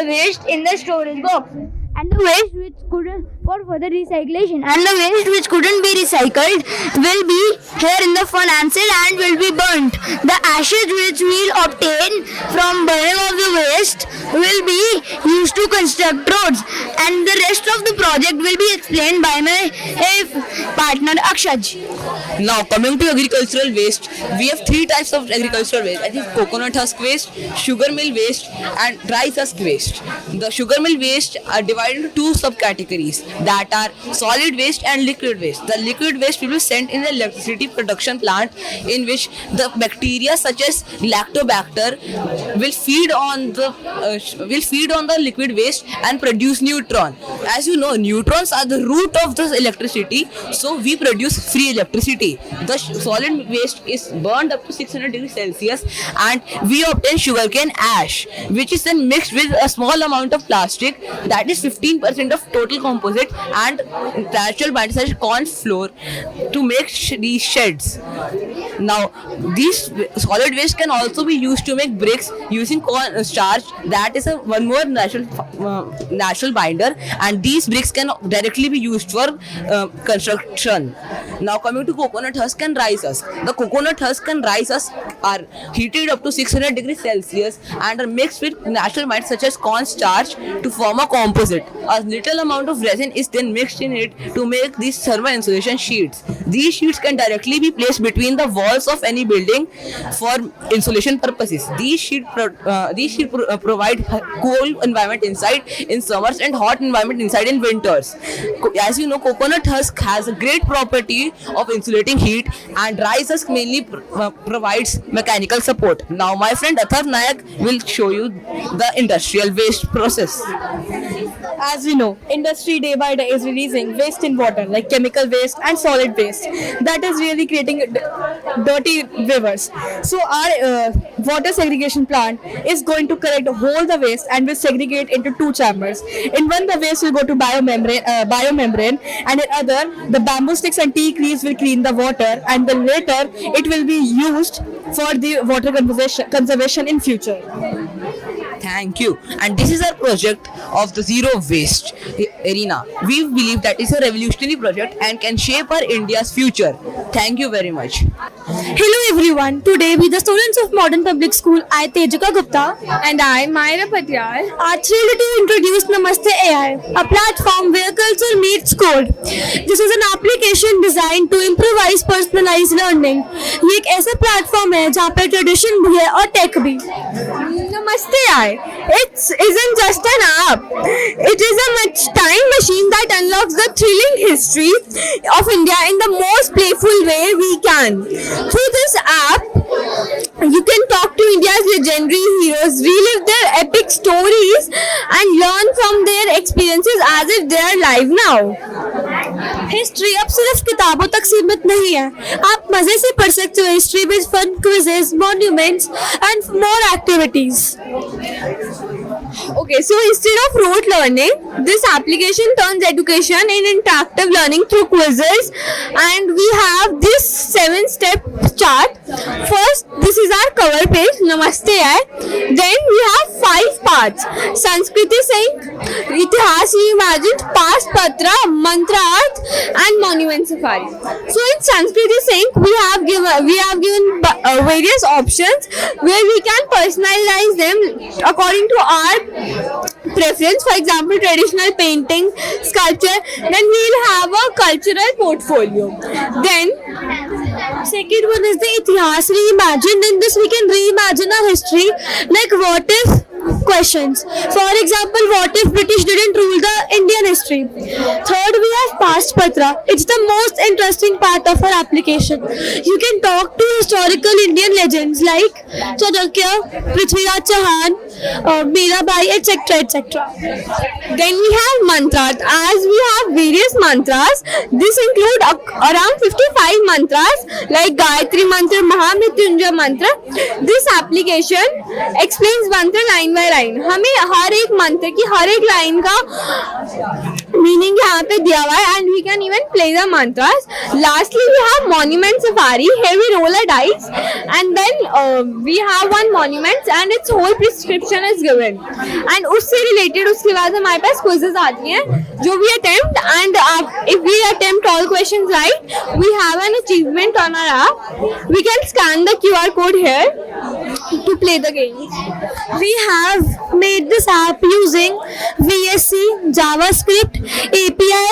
waste in the storage box. And the waste which couldn't for further recyclation, and the waste which couldn't be recycled will be here in the furnace and will be burnt. The ashes which we'll obtain from burning of the waste will be used to construct roads, and the rest of the project will be explained by my partner Akshaj. Now coming to agricultural waste, we have three types of agricultural waste. I think coconut husk waste, sugar mill waste and rice husk waste. The sugar mill waste are divided into two subcategories, that are solid waste and liquid waste. The liquid waste will be sent in the electricity production plant, in which the bacteria such as lactobacter will feed on the liquid waste and produce neutron. As you know, neutrons are the root of the electricity, so we produce free electricity. The solid waste is burned up to 600 degrees Celsius and we obtain sugarcane ash, which is then mixed with a small amount of plastic, that is 15% of total composite, and natural binders such as corn flour to make these sheds. Now, these solid waste can also be used to make bricks using corn starch, that is one more natural binder, and these bricks can directly be used for construction. Now coming to coconut husk and rice husk. The coconut husk and rice husk are heated up to 600 degrees Celsius and are mixed with natural binders such as corn starch to form a composite. A little amount of resin is then mixed in it to make these thermal insulation sheets. These sheets can directly be placed between the walls of any building for insulation purposes. These sheets provide cool environment inside in summers and hot environment inside in winters. As you know, coconut husk has a great property of insulating heat, and rice husk mainly provides mechanical support. Now my friend Athar Nayak will show you the industrial waste process. As we know, industry day by day is releasing waste in water like chemical waste and solid waste. That is really creating dirty rivers. So our water segregation plant is going to collect all the waste and will segregate into two chambers. In one, the waste will go to biomembrane, and in other, the bamboo sticks and tea leaves will clean the water, and then later it will be used for the water conservation in future. Thank you. And this is our project of the zero waste arena. We believe that it's a revolutionary project and can shape our India's future. Thank you very much. Hello everyone. Today we the students of Modern Public School, I Tejika Gupta and I Myra Patyal are thrilled to introduce Namaste AI, a platform where culture meets code. This is an application designed to improvise personalized learning. ये एक ऐसा platform है जहाँ पे tradition भी है और take भी. Namaste AI. It isn't just an app. It is a time machine that unlocks the thrilling history of India in the most playful way we can. Through this app, you can talk to India's legendary heroes, relive their epic stories, and learn from their experiences as if they are live now. History अब सिर्फ किताबों तक सीमित नहीं है. आप मजे से पढ़ सकते हो history with fun quizzes, monuments and more activities. Okay, so instead of rote learning, this application turns education in interactive learning through quizzes, and we have this 7-step chart. First, this is our cover page, Namaste AI. Then we have 5 parts: Sanskriti Sync, Itihas Reimagined, Past Patra, Mantra Arth, and Monument Safari. So in Sanskriti Sync, we have given various options where we can personalize them according to our preference. For example, traditional painting, sculpture. Then we'll have a cultural portfolio. Then Second one is the Itihas reimagined. In this, we can reimagine our history. Like, what if questions? For example, what if British didn't rule the Indian history? Third, we have Past Patra. It's the most interesting part of our application. You can talk to historical Indian legends like Chanakya, Prithviraj Chauhan, Mirabai, etc. etc. Then we have mantras. As we have various mantras, this include around 55 mantras like Gayatri Mantra, Mahamrityunjay Mantra. This application explains mantra line by line. हमें हर एक मंत्र की हर एक line का meaning यहाँ पे दिया हुआ है, and we can even play the mantras. Lastly, we have monument safari. Here we roll a dice, and then we have one monument, and its whole prescription is given. And उससे related उसके बाद हमारे पास quizzes आती हैं, जो we attempt, and if we attempt all questions right, we have an achievement on our app. We can scan the QR code here to play the game. We have made this app using VSC, JavaScript, API,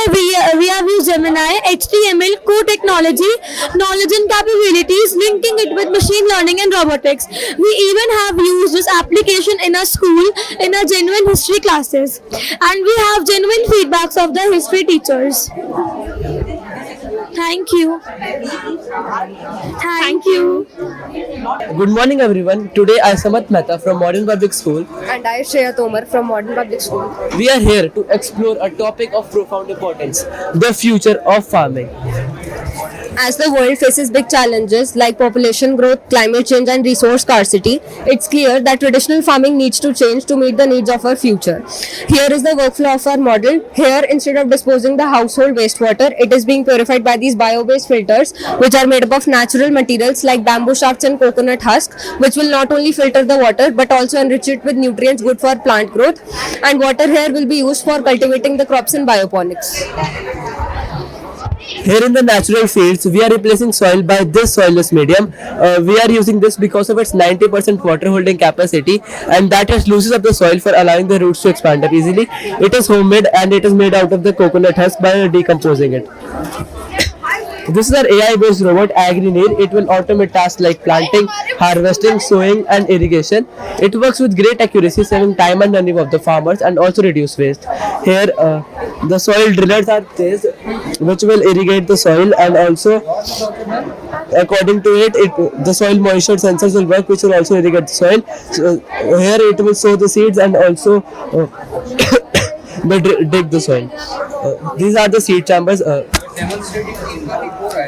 we have used Gemini, HTML, core technology, knowledge and capabilities, linking it with machine learning and robotics. We even have used this application in a school, in our genuine history classes. And we have genuine feedbacks of the history teachers. Thank you. Thank you. Good morning everyone. Today I am Samat Mehta from Modern Public School. And I Shreya Tomar from Modern Public School. We are here to explore a topic of profound importance, the future of farming. As the world faces big challenges like population growth, climate change and resource scarcity, it's clear that traditional farming needs to change to meet the needs of our future. Here is the workflow of our model. Here, instead of disposing the household wastewater, it is being purified by these bio-based filters, which are made up of natural materials like bamboo shafts and coconut husk, which will not only filter the water but also enrich it with nutrients good for plant growth. And water here will be used for cultivating the crops in bioponics. Here in the natural fields, we are replacing soil by this soilless medium. We are using this because of its 90% water holding capacity, and that has looses up the soil for allowing the roots to expand up easily. It is homemade and it is made out of the coconut husk by decomposing it. This is our AI-based robot, AgriNeer. It will automate tasks like planting, harvesting, sowing and irrigation. It works with great accuracy, saving time and money of the farmers and also reduce waste. Here, the soil drillers are placed, which will irrigate the soil, and also according to it, the soil moisture sensors will work, which will also irrigate the soil. So, here it will sow the seeds and also dig the soil. These are the seed chambers.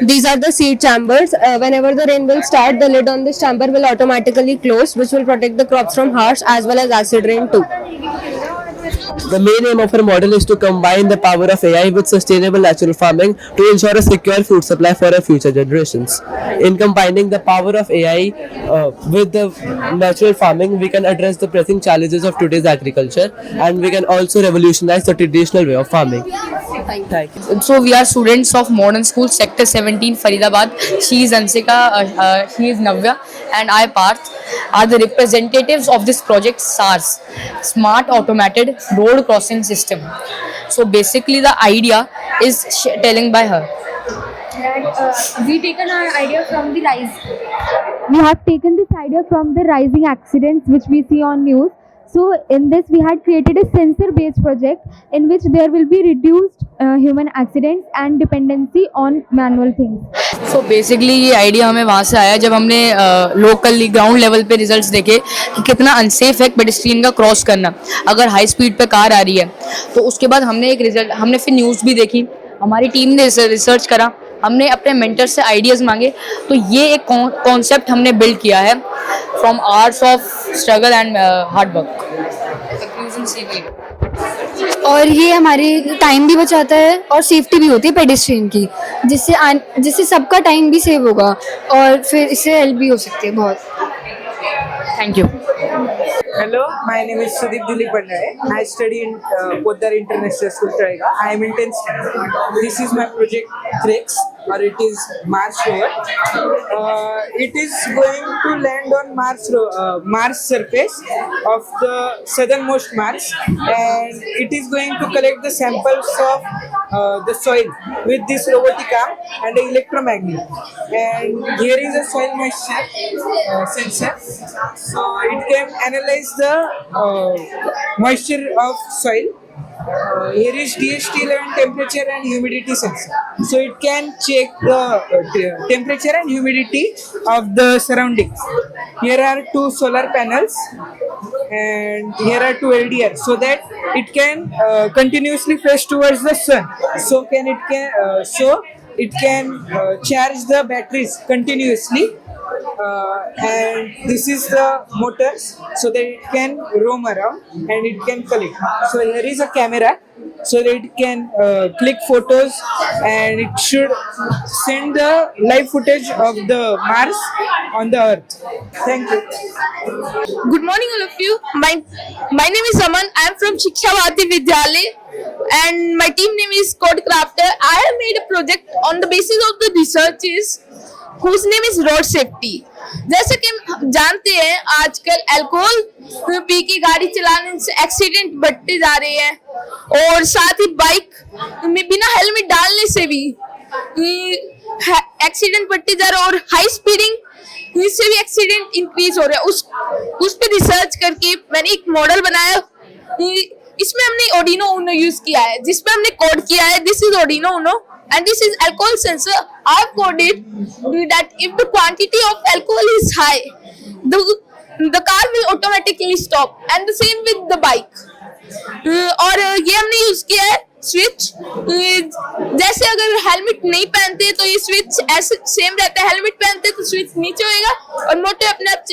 These are the seed chambers. Whenever the rain will start, the lid on this chamber will automatically close, which will protect the crops from harsh as well as acid rain too. The main aim of our model is to combine the power of AI with sustainable natural farming to ensure a secure food supply for our future generations. In combining the power of AI with the natural farming, we can address the pressing challenges of today's agriculture, and we can also revolutionize the traditional way of farming. Thank you. So we are students of Modern School, Sector 17, Faridabad. She is Ansika, she is Navya, and I, Parth, are the representatives of this project SARS, Smart Automated Road Crossing System. So basically the idea is telling by her. We taken our idea from the rise. We have taken this idea from the rising accidents which we see on news. So in this we had created a sensor-based project in which there will be reduced human accidents and dependency on manual things. So basically ये idea हमें वहाँ से आया जब हमने locally ground level पे results देखे कि कितना अनसेफ है पेडेस्ट्रियन का क्रॉस करना अगर हाई स्पीड पे कार आ रही है. तो उसके बाद हमने फिर न्यूज़ भी देखी, हमारी टीम ने रिसर्च करा, हमने अपने मेंटर से आइडियाज़ मांगे. तो ये एक कॉन्सेप्ट हमने बिल्ड किया है from hours of struggle and hard work. और ये हमारे टाइम भी बचाता है और सेफ्टी भी होती है पेडेस्ट्रियन की, जिससे सबका टाइम भी सेव होगा और फिर इससे हेल्प भी हो सकती है बहुत. Thank you. Hello, my name is Sudeep Dilip Bandare. I study in Poddar International School, Traiga. I am in 10th standard. This is my project, Trex. or it is Mars rover. It is going to land on Mars surface of the southernmost Mars, and it is going to collect the samples of the soil with this robotic arm and an electromagnet. And here is a soil moisture sensor, so it can analyze the moisture of soil. Here is DHT level temperature and humidity sensor, so it can check the temperature and humidity of the surroundings. Here are 2 solar panels, and here are 2 LDR, so that it can continuously face towards the sun. So it can charge the batteries continuously. And this is the motors, so that it can roam around and it can collect. So here is a camera, so that it can click photos, and it should send the live footage of the Mars on the Earth. Thank you. Good morning, all of you. My name is Aman. I am from Shiksha Bharati Vidyalay, and my team name is Code Crafter. I have made a project on the basis of the researches whose name is road safety. जैसे कि हम जानते हैं आजकल alcohol P के गाड़ी चलाने से एक्सीडेंट बढ़ते जा रहे हैं, और साथ ही बाइक में बिना हेलमेट डालने से भी एक्सीडेंट बढ़ते जा रहे हैं, और हाई स्पीडिंग इससे भी एक्सीडेंट इंक्रीज हो रहा है। उस पे रिसर्च करके मैंने एक मॉडल बनाया। इसमें हमने Arduino Uno यूज किया है, जिसपे हमने कोड किया है this is Arduino Uno and this is alcohol sensor. I have coded that if the quantity of alcohol is high, the car will automatically stop, and the same with the bike. और ये हमने use किया है switch. जैसे अगर helmet नहीं पहनते तो ये स्विच ऐसे सेम रहता है, हेलमेट पहनते तो स्विच नीचे होएगा और मोटर अपने आप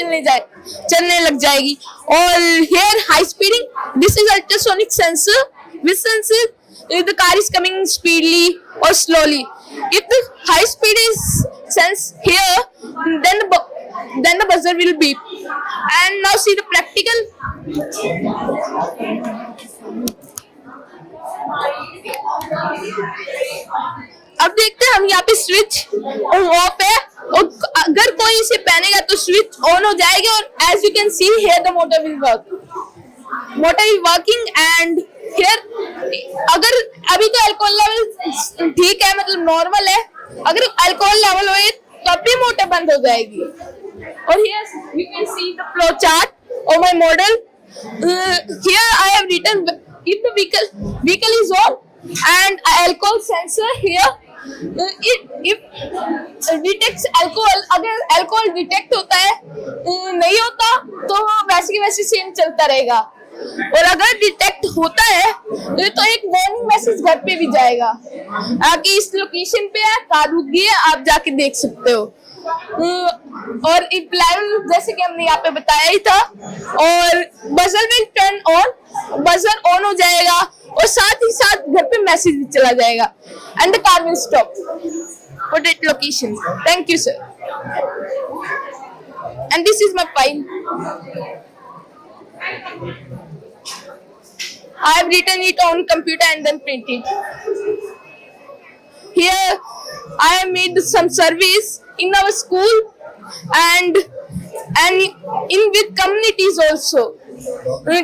चलने लग जाएगी। और here high speeding, this is ultrasonic sensor which senses if the car is coming speedily or slowly. If the high speed is sensed here, then the buzzer will beep. And now see the practical. अब देखते हैं हम यहाँ पे switch off है, और अगर कोई इसे पहनेगा तो स्विच ऑन हो जाएगी, और as you can see here the motor will work. Motor is working and here अगर अभी तो अल्कोहल लेवल ठीक है, मतलब नॉर्मल है, अगर अल्कोहल लेवल होए तो अभी मोटर बंद हो जाएगी। और here you can see the flow chart of my model. Here I have written if the vehicle is on and alcohol sensor here it detects alcohol. अगर अल्कोहल डिटेक्ट होता है, नहीं होता तो वैसे की वैसे सेम चलता रहेगा, और अगर डिटेक्ट होता है तो एक वार्निंग मैसेज घर पे भी जाएगा कि इस लोकेशन पे है, कार रुक गई है, आप जाके देख सकते हो। और इफ लेवल जैसे कि हमने यहाँ पे बताया ही था, और buzzer will turn on, buzzer on हो जाएगा, और साथ ही साथ घर पे मैसेज भी चला जाएगा, and the car will stop for that location. Thank you sir, and this is my file. I have written it on computer and then printed. Here I have made some surveys in our school and in with communities also,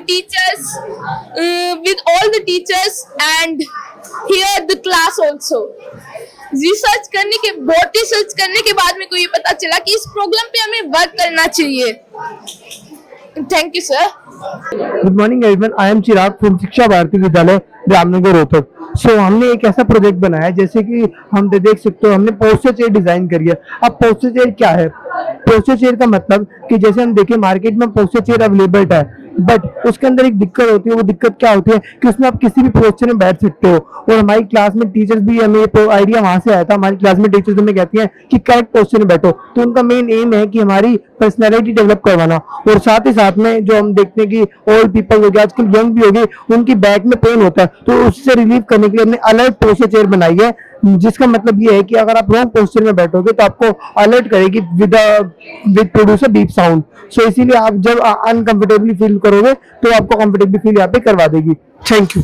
teachers, with all the teachers, and here the class also. Research करने के बाद में को ये पता चला कि इस प्रॉब्लम पे हमें वर्क करना चाहिए। Thank you sir. Good morning everyone, I am Chirag from शिक्षा भारती विद्यालय रामनगर रोहतक। सो हमने एक ऐसा प्रोजेक्ट बनाया है, जैसे कि हम देख सकते हो हमने पोस्टर चेयर डिजाइन करी है। अब पोस्टर चेयर क्या है? पोस्टर चेयर का मतलब कि जैसे हम देखें मार्केट में पोस्टर चेयर अवेलेबल है, बट उसके अंदर एक दिक्कत होती है। वो दिक्कत क्या होती है कि उसमें आप किसी भी पोस्टर में बैठ सकते हो। और हमारी क्लास में टीचर्स भी, हमें ये आइडिया वहां से आया था, हमारी क्लास में टीचर्स हमें कहती हैं कि करेक्ट पोस्टर में बैठो। तो उनका मेन एम है कि हमारी पर्सनैलिटी डेवलप करवाना। और साथ ही साथ में जो हम देखते हैं कि ओल्ड पीपल हो गए, आजकल यंग भी हो गए, उनकी बैक में पेन होता है, तो उससे रिलीव करने के लिए हमने अलर्ट पोस्टर चेयर बनाई है, जिसका मतलब ये है कि अगर आप रॉन्ग पोस्टर में बैठोगे तो आपको अलर्ट करेगी विद प्रोड्यूसर बीप साउंड। सो इसीलिए आप जब अनकंफर्टेबली फील करोगे तो आपको कंफर्टेबली फील यहाँ पे करवा देगी। Thank you.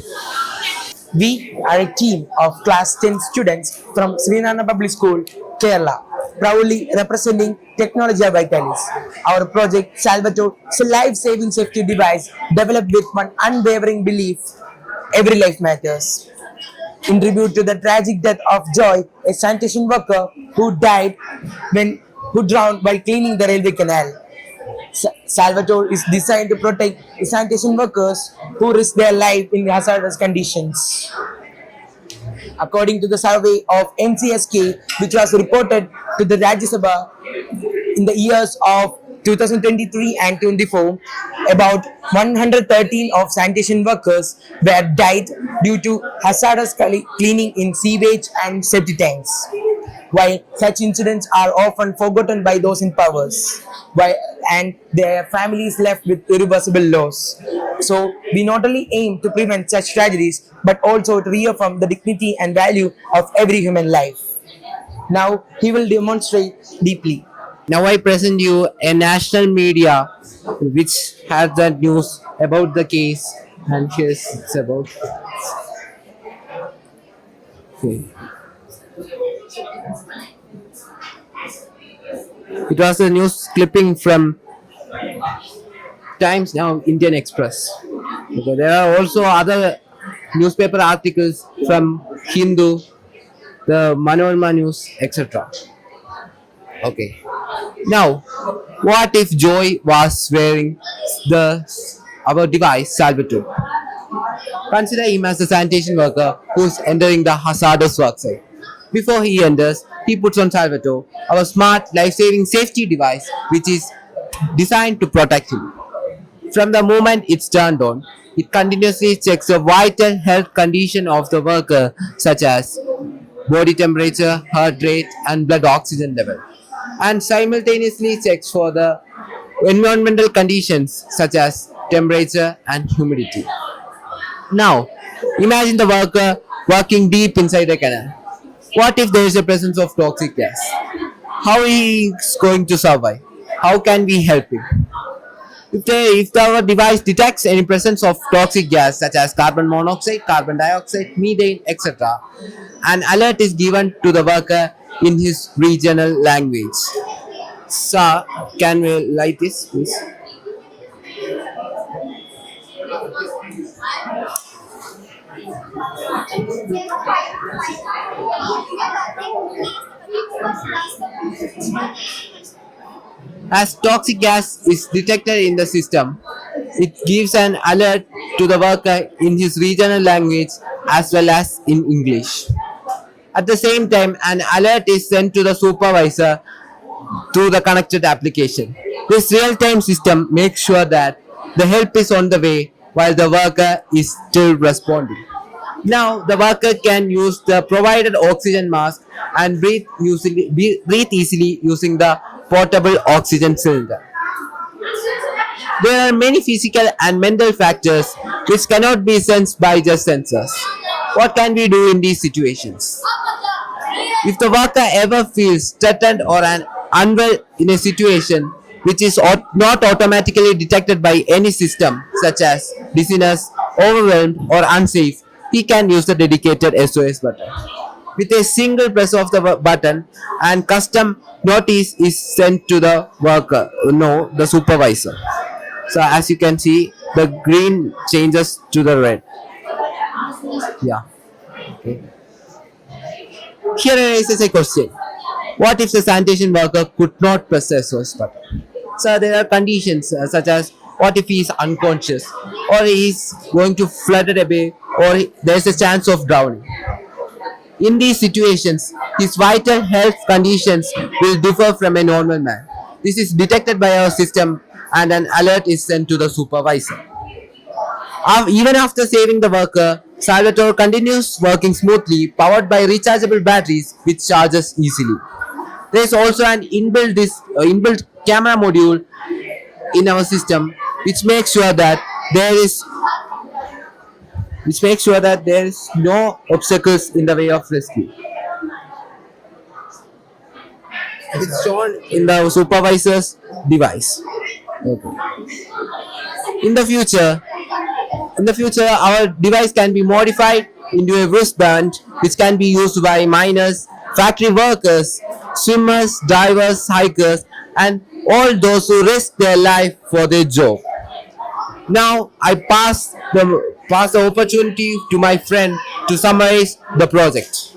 We are a team of class 10 students from Srinana Public School, Kerala, proudly representing Technology Vitalis. Our project Salvatore is a life-saving safety device developed with one unwavering belief: every life matters. In tribute to the tragic death of Joy, a sanitation worker who drowned while cleaning the railway canal. Salvatore is designed to protect sanitation workers who risk their life in hazardous conditions. According to the survey of NCSK, which was reported to the Rajya Sabha in the years of 2023 and 24, about 113 of sanitation workers were died due to hazardous cleaning in sewage and septic tanks. While such incidents are often forgotten by those in powers, and their families left with irreversible loss. So we not only aim to prevent such tragedies, but also to reaffirm the dignity and value of every human life. Now he will demonstrate deeply. Now I present you a national media which has the news about the case, and here's it's about. Okay. It was a news clipping from Times Now Indian Express. Okay, there are also other newspaper articles from Hindu, the Manorama News, etc. Okay. Now, what if Joy was wearing our device Salvatore? Consider him as a sanitation worker who's entering the hazardous work site. Before he enters, he puts on Salvatore, our smart life-saving safety device, which is designed to protect him. From the moment it's turned on, it continuously checks the vital health condition of the worker, such as body temperature, heart rate, and blood oxygen level, and simultaneously checks for the environmental conditions such as temperature and humidity. Now, imagine the worker working deep inside a canal. What if there is a presence of toxic gas? How he is going to survive? How can we help him? If our device detects any presence of toxic gas such as carbon monoxide, carbon dioxide, methane, etc., an alert is given to the worker in his regional language. Sir, can we light this, please? As toxic gas is detected in the system, it gives an alert to the worker in his regional language as well as in English. At the same time, an alert is sent to the supervisor through the connected application. This real-time system makes sure that the help is on the way while the worker is still responding. Now, the worker can use the provided oxygen mask and breathe easily using the portable oxygen cylinder. There are many physical and mental factors which cannot be sensed by just sensors. What can we do in these situations? If the worker ever feels threatened or unwell in a situation which is not automatically detected by any system, such as dizziness, overwhelmed, or unsafe, he can use the dedicated SOS button. With a single press of the button, and custom notice is sent to the worker, the supervisor. So as you can see, the green changes to the red. Yeah. Okay. Here arises a question. What if the sanitation worker could not press the SOS button? So there are conditions such as what if he is unconscious, or he is going to flood away, or there is a chance of drowning. In these situations, his vital health conditions will differ from a normal man. This is detected by our system and an alert is sent to the supervisor. Even after saving the worker, Salvatore continues working smoothly, powered by rechargeable batteries which charges easily. There is also an inbuilt camera module in our system which makes sure that there is no obstacles in the way of rescue. It's shown in the supervisor's device. Okay. In the future, our device can be modified into a wristband which can be used by miners, factory workers, swimmers, divers, hikers, and all those who risk their life for their job. Now I pass the opportunity to my friend to summarize the project.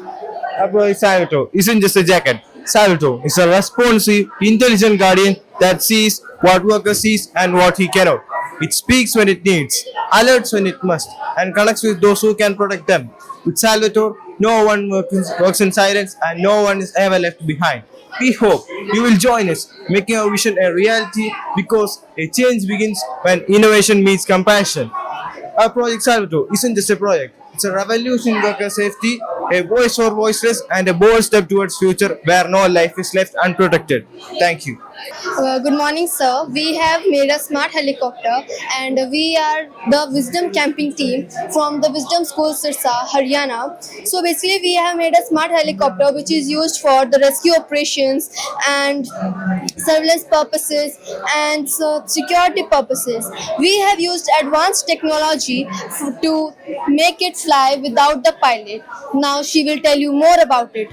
Salvatore isn't just a jacket. Salvatore is a responsive, intelligent guardian that sees what worker sees and what he cannot. It speaks when it needs, alerts when it must, and connects with those who can protect them. With Salvatore, no one works in silence and no one is ever left behind. We hope you will join us, making our vision a reality, because a change begins when innovation meets compassion. Our project Salvatore isn't just a project, it's a revolution in worker safety, a voice for voiceless, and a bold step towards future where no life is left unprotected. Thank you. Good morning, sir. We have made a smart helicopter, and we are the Wisdom Camping team from the Wisdom School, Sirsa, Haryana. So basically, we have made a smart helicopter which is used for the rescue operations and surveillance purposes and security purposes. We have used advanced technology to make it fly without the pilot. Now she will tell you more about it.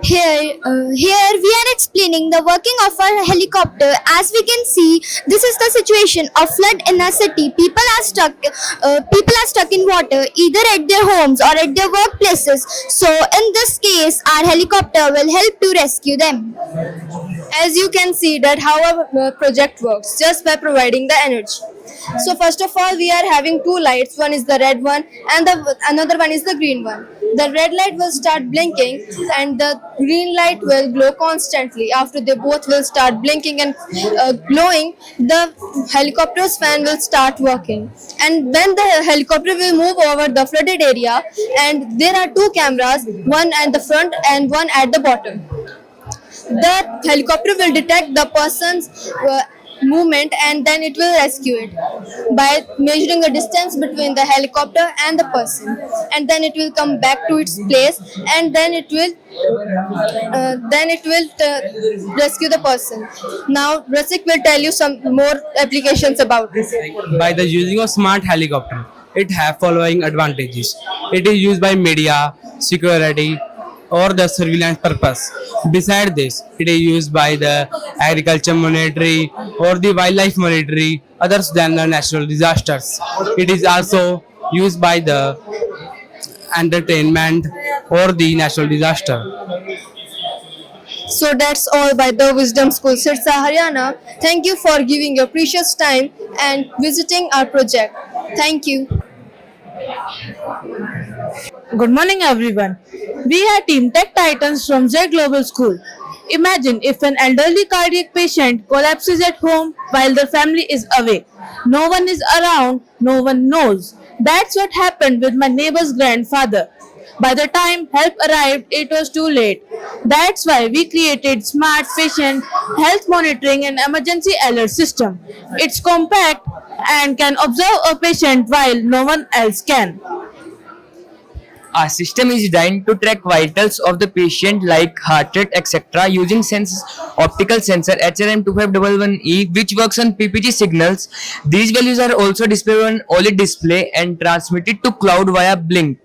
Here we are explaining the working of a helicopter. As we can see, this is the situation of flood in a city. People are stuck in water either at their homes or at their workplaces. So in this case, our helicopter will help to rescue them. As you can see that how our project works just by providing the energy. So first of all, we are having two lights. One is the red one and another one is the green one. The red light will start blinking and the green light will glow constantly. After they both will start blinking and glowing, the helicopter's fan will start working. And then the helicopter will move over the flooded area, and there are two cameras, one at the front and one at the bottom. The helicopter will detect the person's movement and then it will rescue it by measuring the distance between the helicopter and the person, and then it will come back to its place and then it will rescue the person. Now Rasik will tell you some more applications about this. By the using of smart helicopter, it have following advantages. It is used by media, security, or the surveillance purpose. Besides this, it is used by the agriculture monitoring or the wildlife monitoring others than the natural disasters. It is also used by the entertainment or the natural disaster. So that's all by the Wisdom School, Sirsa, Haryana. Thank you for giving your precious time and visiting our project. Thank you. Good morning, everyone. We are Team Tech Titans from Z Global School. Imagine if an elderly cardiac patient collapses at home while their family is away. No one is around, no one knows. That's what happened with my neighbor's grandfather. By the time help arrived, it was too late. That's why we created Smart Patient Health Monitoring and Emergency Alert System. It's compact and can observe a patient while no one else can. Our system is designed to track vitals of the patient like heart rate, etc. using optical sensor HRM2511E which works on PPG signals. These values are also displayed on OLED display and transmitted to cloud via Blink.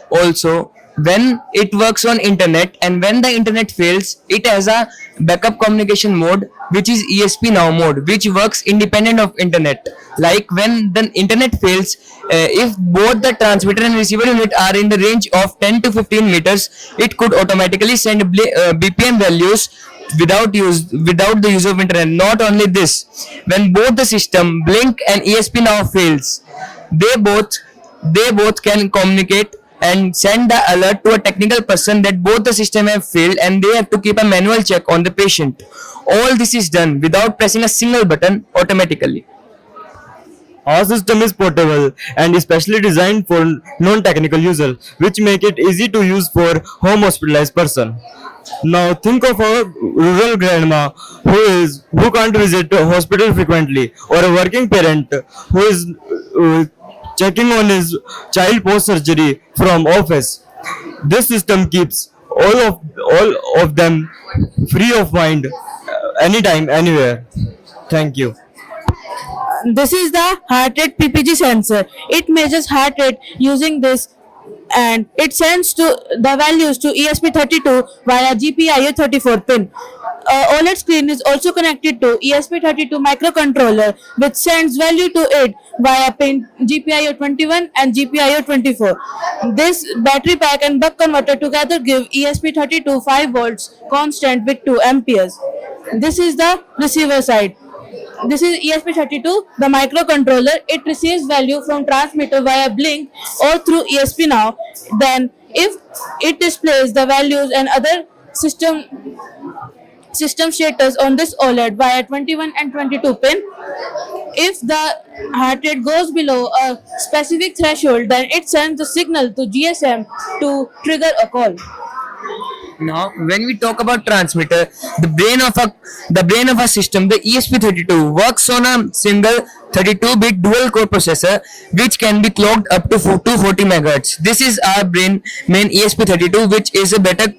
Also, when it works on internet and when the internet fails, it has a backup communication mode which is ESP now mode, which works independent of internet. Like when the internet fails, if both the transmitter and receiver unit are in the range of 10 to 15 meters, it could automatically send BPM values without the use of internet. Not only this, when both the system Blink and ESP now fails, they both can communicate and send the alert to a technical person that both the system have failed and they have to keep a manual check on the patient. All this is done without pressing a single button automatically. Our system is portable and especially designed for non-technical users, which make it easy to use for home hospitalized person. Now think of a rural grandma who can't visit a hospital frequently, or a working parent who is checking on his child post-surgery from office. This system keeps all of them free of mind anytime, anywhere. Thank you. This is the heart rate PPG sensor. It measures heart rate using this, and it sends to the values to ESP32 via GPIO 34 pin. OLED screen is also connected to ESP32 microcontroller, which sends value to it via pin GPIO 21 and GPIO 24. This battery pack and buck converter together give ESP32 5 volts constant with 2 amperes. This is the receiver side. This is ESP32, the microcontroller. It receives value from transmitter via blink or through ESP now. Then if it displays the values and other system status on this OLED via 21 and 22 pin. If the heart rate goes below a specific threshold, then it sends the signal to GSM to trigger a call. Now, when we talk about transmitter, the brain of a system, the ESP32 works on a single 32-bit dual-core processor, which can be clocked up to 240 MHz. This is our main ESP32, which is better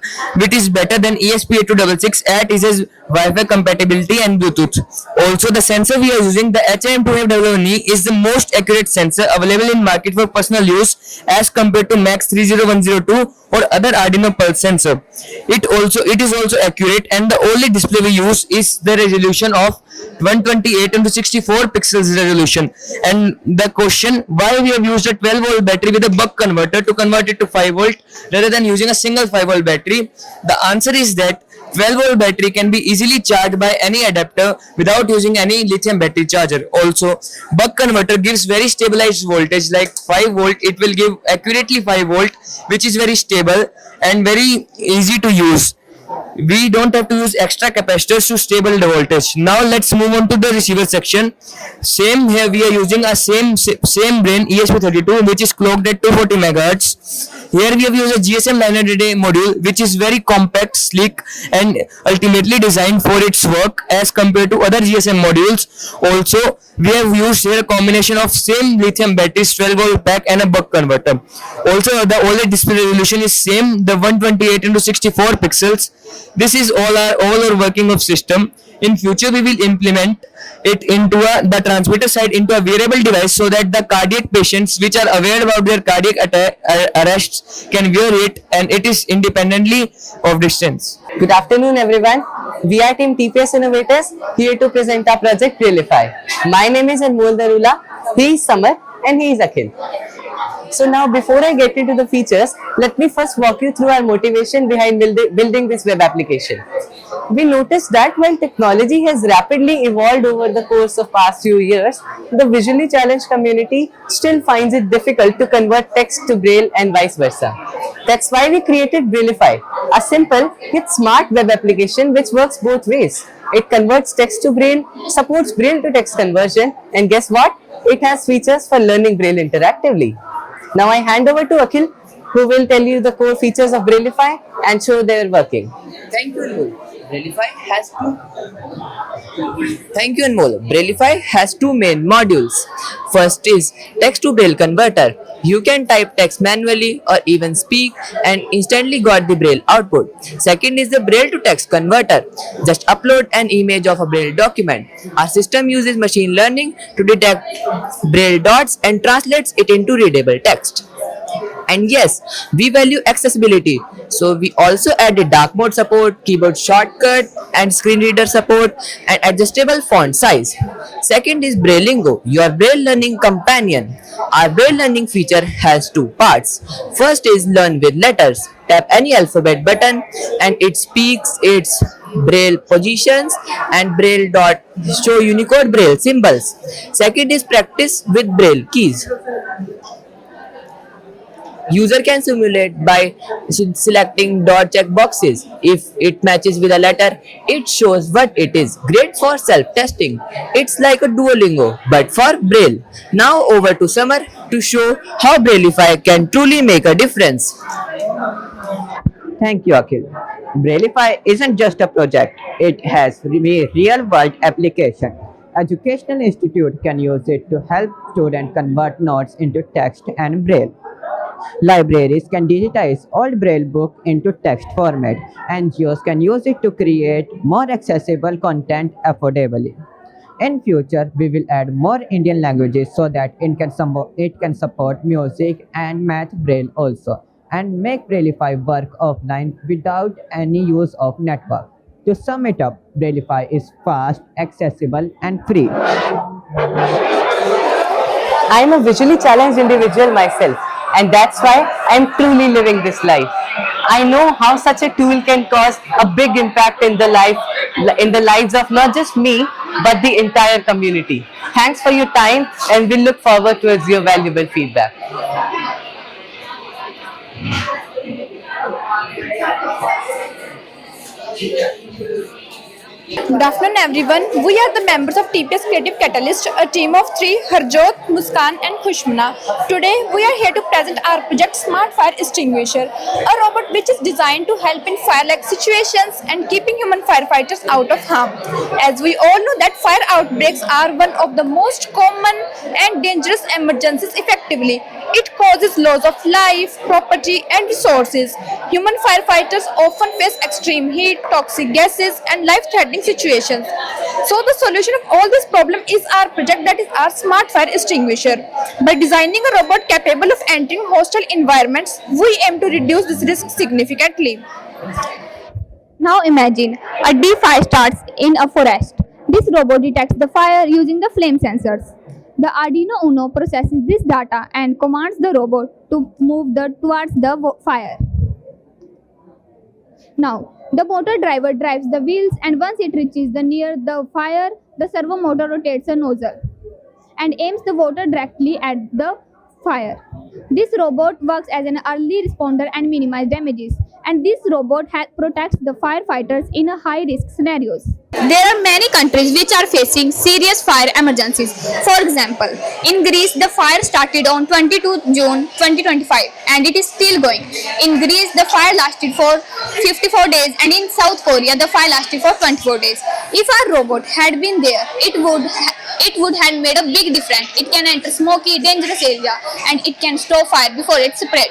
than ESP8266 at its Wi-Fi compatibility and Bluetooth. Also, the sensor we are using, the HIM2FWE, is the most accurate sensor available in market for personal use as compared to MAX 30102 or other Arduino Pulse sensor. It is also accurate, and the only display we use is the resolution of 128x64 pixels resolution. And the question, why we have used a 12-volt battery with a buck converter to convert it to 5V rather than using a single 5V battery? The answer is that 12-volt battery can be easily charged by any adapter without using any lithium battery charger. Also, buck converter gives very stabilized voltage like 5V. It will give accurately 5V, which is very stable and very easy to use. We don't have to use extra capacitors to stable the voltage. Now let's move on to the receiver section. Same here, we are using a same brain ESP32, which is clocked at 240 MHz. Here we have used a GSM 900A module, which is very compact, sleek, and ultimately designed for its work as compared to other GSM modules. Also, we have used here a combination of same lithium batteries, 12-volt pack, and a buck converter. Also, the OLED display resolution is same, the 128x64 pixels. This is all our working of system. In future, we will implement it into the transmitter side into a wearable device so that the cardiac patients which are aware about their cardiac arrests can wear it, and it is independently of distance. Good afternoon, everyone. We are Team TPS Innovators here to present our project Brailleify. My name is Anmol Darula, he is Samar, and he is Akhil. So now, before I get into the features, let me first walk you through our motivation behind building this web application. We noticed that while technology has rapidly evolved over the course of past few years, the visually challenged community still finds it difficult to convert text to Braille and vice versa. That's why we created Brailleify, a simple yet smart web application which works both ways. It converts text to Braille, supports Braille to text conversion, and guess what? It has features for learning Braille interactively. Now I hand over to Akhil, who will tell you the core features of Brailleify and show their working. Thank you, Anmol. Brailleify has two main modules. First is text to Braille converter. You can type text manually or even speak and instantly got the Braille output. Second is the Braille to text converter. Just upload an image of a Braille document. Our system uses machine learning to detect Braille dots and translates it into readable text. And yes, we value accessibility, so we also added dark mode support, keyboard shortcut, and screen reader support, and adjustable font size. Second is Braillingo, your Braille learning companion. Our Braille learning feature has two parts. First is Learn with Letters. Tap any alphabet button and it speaks its Braille positions and Braille dot show Unicode Braille symbols. Second is Practice with Braille keys. User can simulate by selecting dot check boxes. If it matches with a letter, it shows what it is. Great for self-testing. It's like a Duolingo, but for Braille. Now over to Samar to show how Brailleify can truly make a difference. Thank you, Akhil. Brailleify isn't just a project, it has a real-world application. Educational institute can use it to help students convert notes into text and Braille. Libraries can digitize old Braille book into text format. NGOs can use it to create more accessible content affordably. In future, we will add more Indian languages so that it can support music and math Braille also, and make Brailleify work offline without any use of network. To sum it up, Brailleify is fast, accessible, and free. I am a visually challenged individual myself, and that's why I am truly living this life. I know how such a tool can cause a big impact in the lives of not just me, but the entire community. Thanks for your time, and we look forward towards your valuable feedback. Good afternoon everyone. We are the members of TPS Creative Catalyst, a team of 3, Harjot, Muskan and Khushmana. Today we are here to present our project Smart Fire Extinguisher, a robot which is designed to help in fire-like situations and keeping human firefighters out of harm. As we all know that fire outbreaks are one of the most common and dangerous emergencies effectively. It causes loss of life, property and resources. Human firefighters often face extreme heat, toxic gases and life-threatening situations. So the solution of all this problem is our project, that is our Smart Fire Extinguisher. By designing a robot capable of entering hostile environments, we aim to reduce this risk significantly. Now imagine a deep fire starts in a forest. This robot detects the fire using the flame sensors. The Arduino Uno processes this data and commands the robot to move towards the fire. Now, the motor driver drives the wheels, and once it reaches near the fire, the servo motor rotates a nozzle and aims the water directly at the fire. This robot works as an early responder and minimizes damages, and this robot protects the firefighters in high-risk scenarios. There are many countries which are facing serious fire emergencies. For example, in Greece, the fire started on 22 June 2025 and it is still going. In Greece, the fire lasted for 54 days, and in South Korea, the fire lasted for 24 days. If our robot had been there, it would have made a big difference. It can enter smoky, dangerous area and it can stop fire before it spread.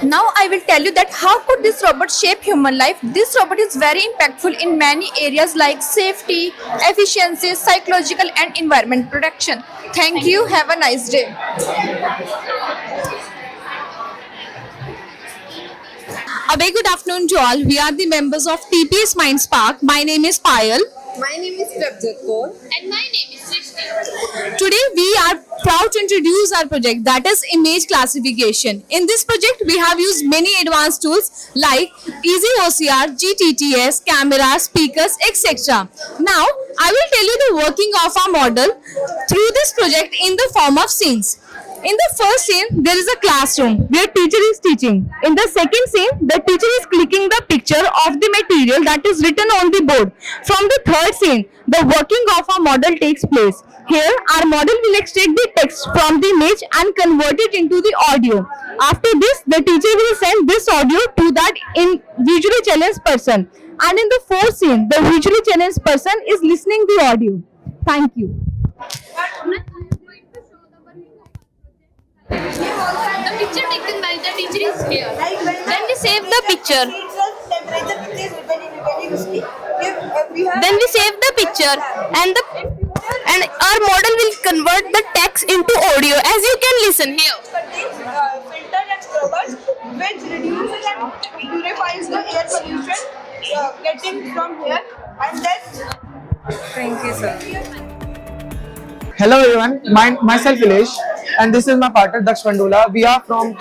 Now I will tell you that how could this robot shape human life. This robot is very impactful in many areas like safety, efficiency, psychological and environment protection. Thank you. Have a nice day. A very good afternoon to all. We are the members of TPS Mindspark. My name is Payal. My name is Prabjot. And my name is Srishti. Today we are proud to introduce our project, that is image classification. In this project we have used many advanced tools like Easy OCR, GTTS, cameras, speakers, etc. Now I will tell you the working of our model through this project in the form of scenes. In the first scene, there is a classroom where teacher is teaching. In the second scene, the teacher is clicking the picture of the material that is written on the board. From the third scene, the working of our model takes place. Here, our model will extract the text from the image and convert it into the audio. After this, the teacher will send this audio to that visually challenged person. And in the fourth scene, the visually challenged person is listening the audio. Thank you. The picture taken by the teacher is here. Then we save the picture. And our model will convert the text into audio, as you can listen here. Filter and scrubbers which reduces and purifies the air pollution getting from here, and then Thank you, sir. Hello everyone, myself Ilesh, and this is my partner Daksh Pandula. We are from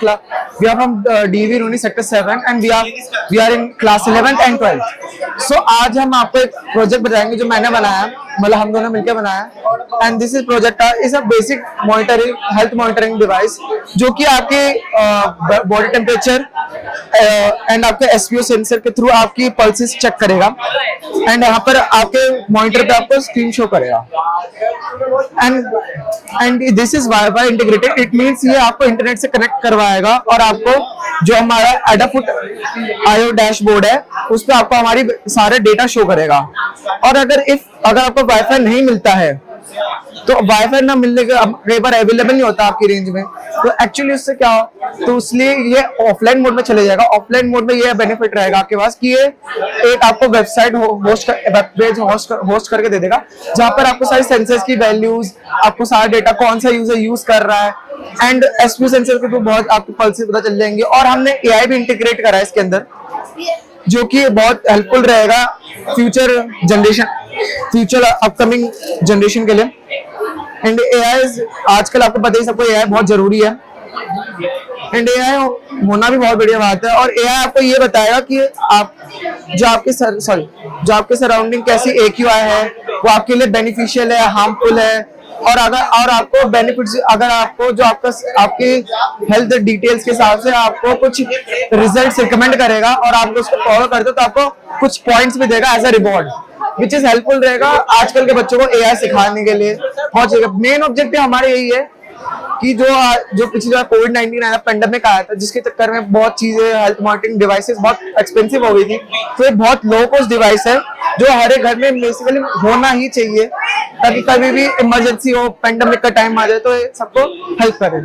DV Rooney Sector 7 and we are in class 11th and 12th. So आज हम आपको एक project बताएंगे जो मैंने बनाया, मतलब हम दोनों मिलकर बनाया. And this is project is a basic health monitoring device जो कि आपके body temperature and आपके SPO sensor के through आपकी pulses check करेगा. And यहाँ पर आपके monitor पे आपको screen show करेगा. And this is Wi-Fi integrated. It means ये आपको इंटरनेट से कनेक्ट करवाएगा और आपको जो हमारा Adafruit IO डैशबोर्ड है उस पे आपको हमारी सारे डेटा शो करेगा. और अगर आपको वाईफाई नहीं मिलता है तो वाईफाई ना मिलने के कई बार अवेलेबल नहीं होता आपकी रेंज में, तो एक्चुअली उससे क्या हो, तो इसलिए ये ऑफलाइन मोड में चले जाएगा। ऑफलाइन मोड में ये बेनिफिट रहेगा आपके पास कि ये एक आपको वेबसाइट वेब पेज होस्ट करके दे देगा, जहां पर आपको सारी सेंसर्स की वैल्यूज, आपको सारा डेटा कौन सा यूजर यूज कर रहा है, एंड एसपी सेंसर के तो बहुत आपको पल्स पता चल जाएंगे। और हमने एआई भी इंटीग्रेट करा है इसके अंदर, जो कि बहुत हेल्पफुल रहेगा फ्यूचर अपकमिंग जनरेशन के लिए। एंड एआई आजकल आपको पता ही सबको एआई बहुत जरूरी है, एंड एआई होना भी बहुत बढ़िया बात है। और एआई आपको ये बताएगा कि आप जो आपके सराउंडिंग कैसी AQI है, वो आपके लिए बेनिफिशियल है, हार्मफुल है, और आपको बेनिफिट्स, अगर आपको जो आपकी हेल्थ डिटेल्स के हिसाब से आपको कुछ रिजल्ट रिकमेंड करेगा और आप उसको फॉलो करते हो तो आपको कुछ पॉइंट्स भी देगा as a reward, which is helpful रहेगा आजकल के बच्चों को एआई सिखाने के लिए। बहुत मेन ऑब्जेक्टिव हमारे यही है कि जो पिछले कोविड-19 आया, पेंडेमिक आया था, जिसके चक्कर में बहुत चीजें, हेल्थ मॉनिटरिंग डिवाइसेस बहुत एक्सपेंसिव हो गई थी, तो एक बहुत लो कॉस्ट डिवाइस है जो हर एक घर में बेसिकली होना ही चाहिए, ताकि कभी भी इमरजेंसी हो, पेंडेमिक का टाइम आ जाए तो सबको हेल्प करे।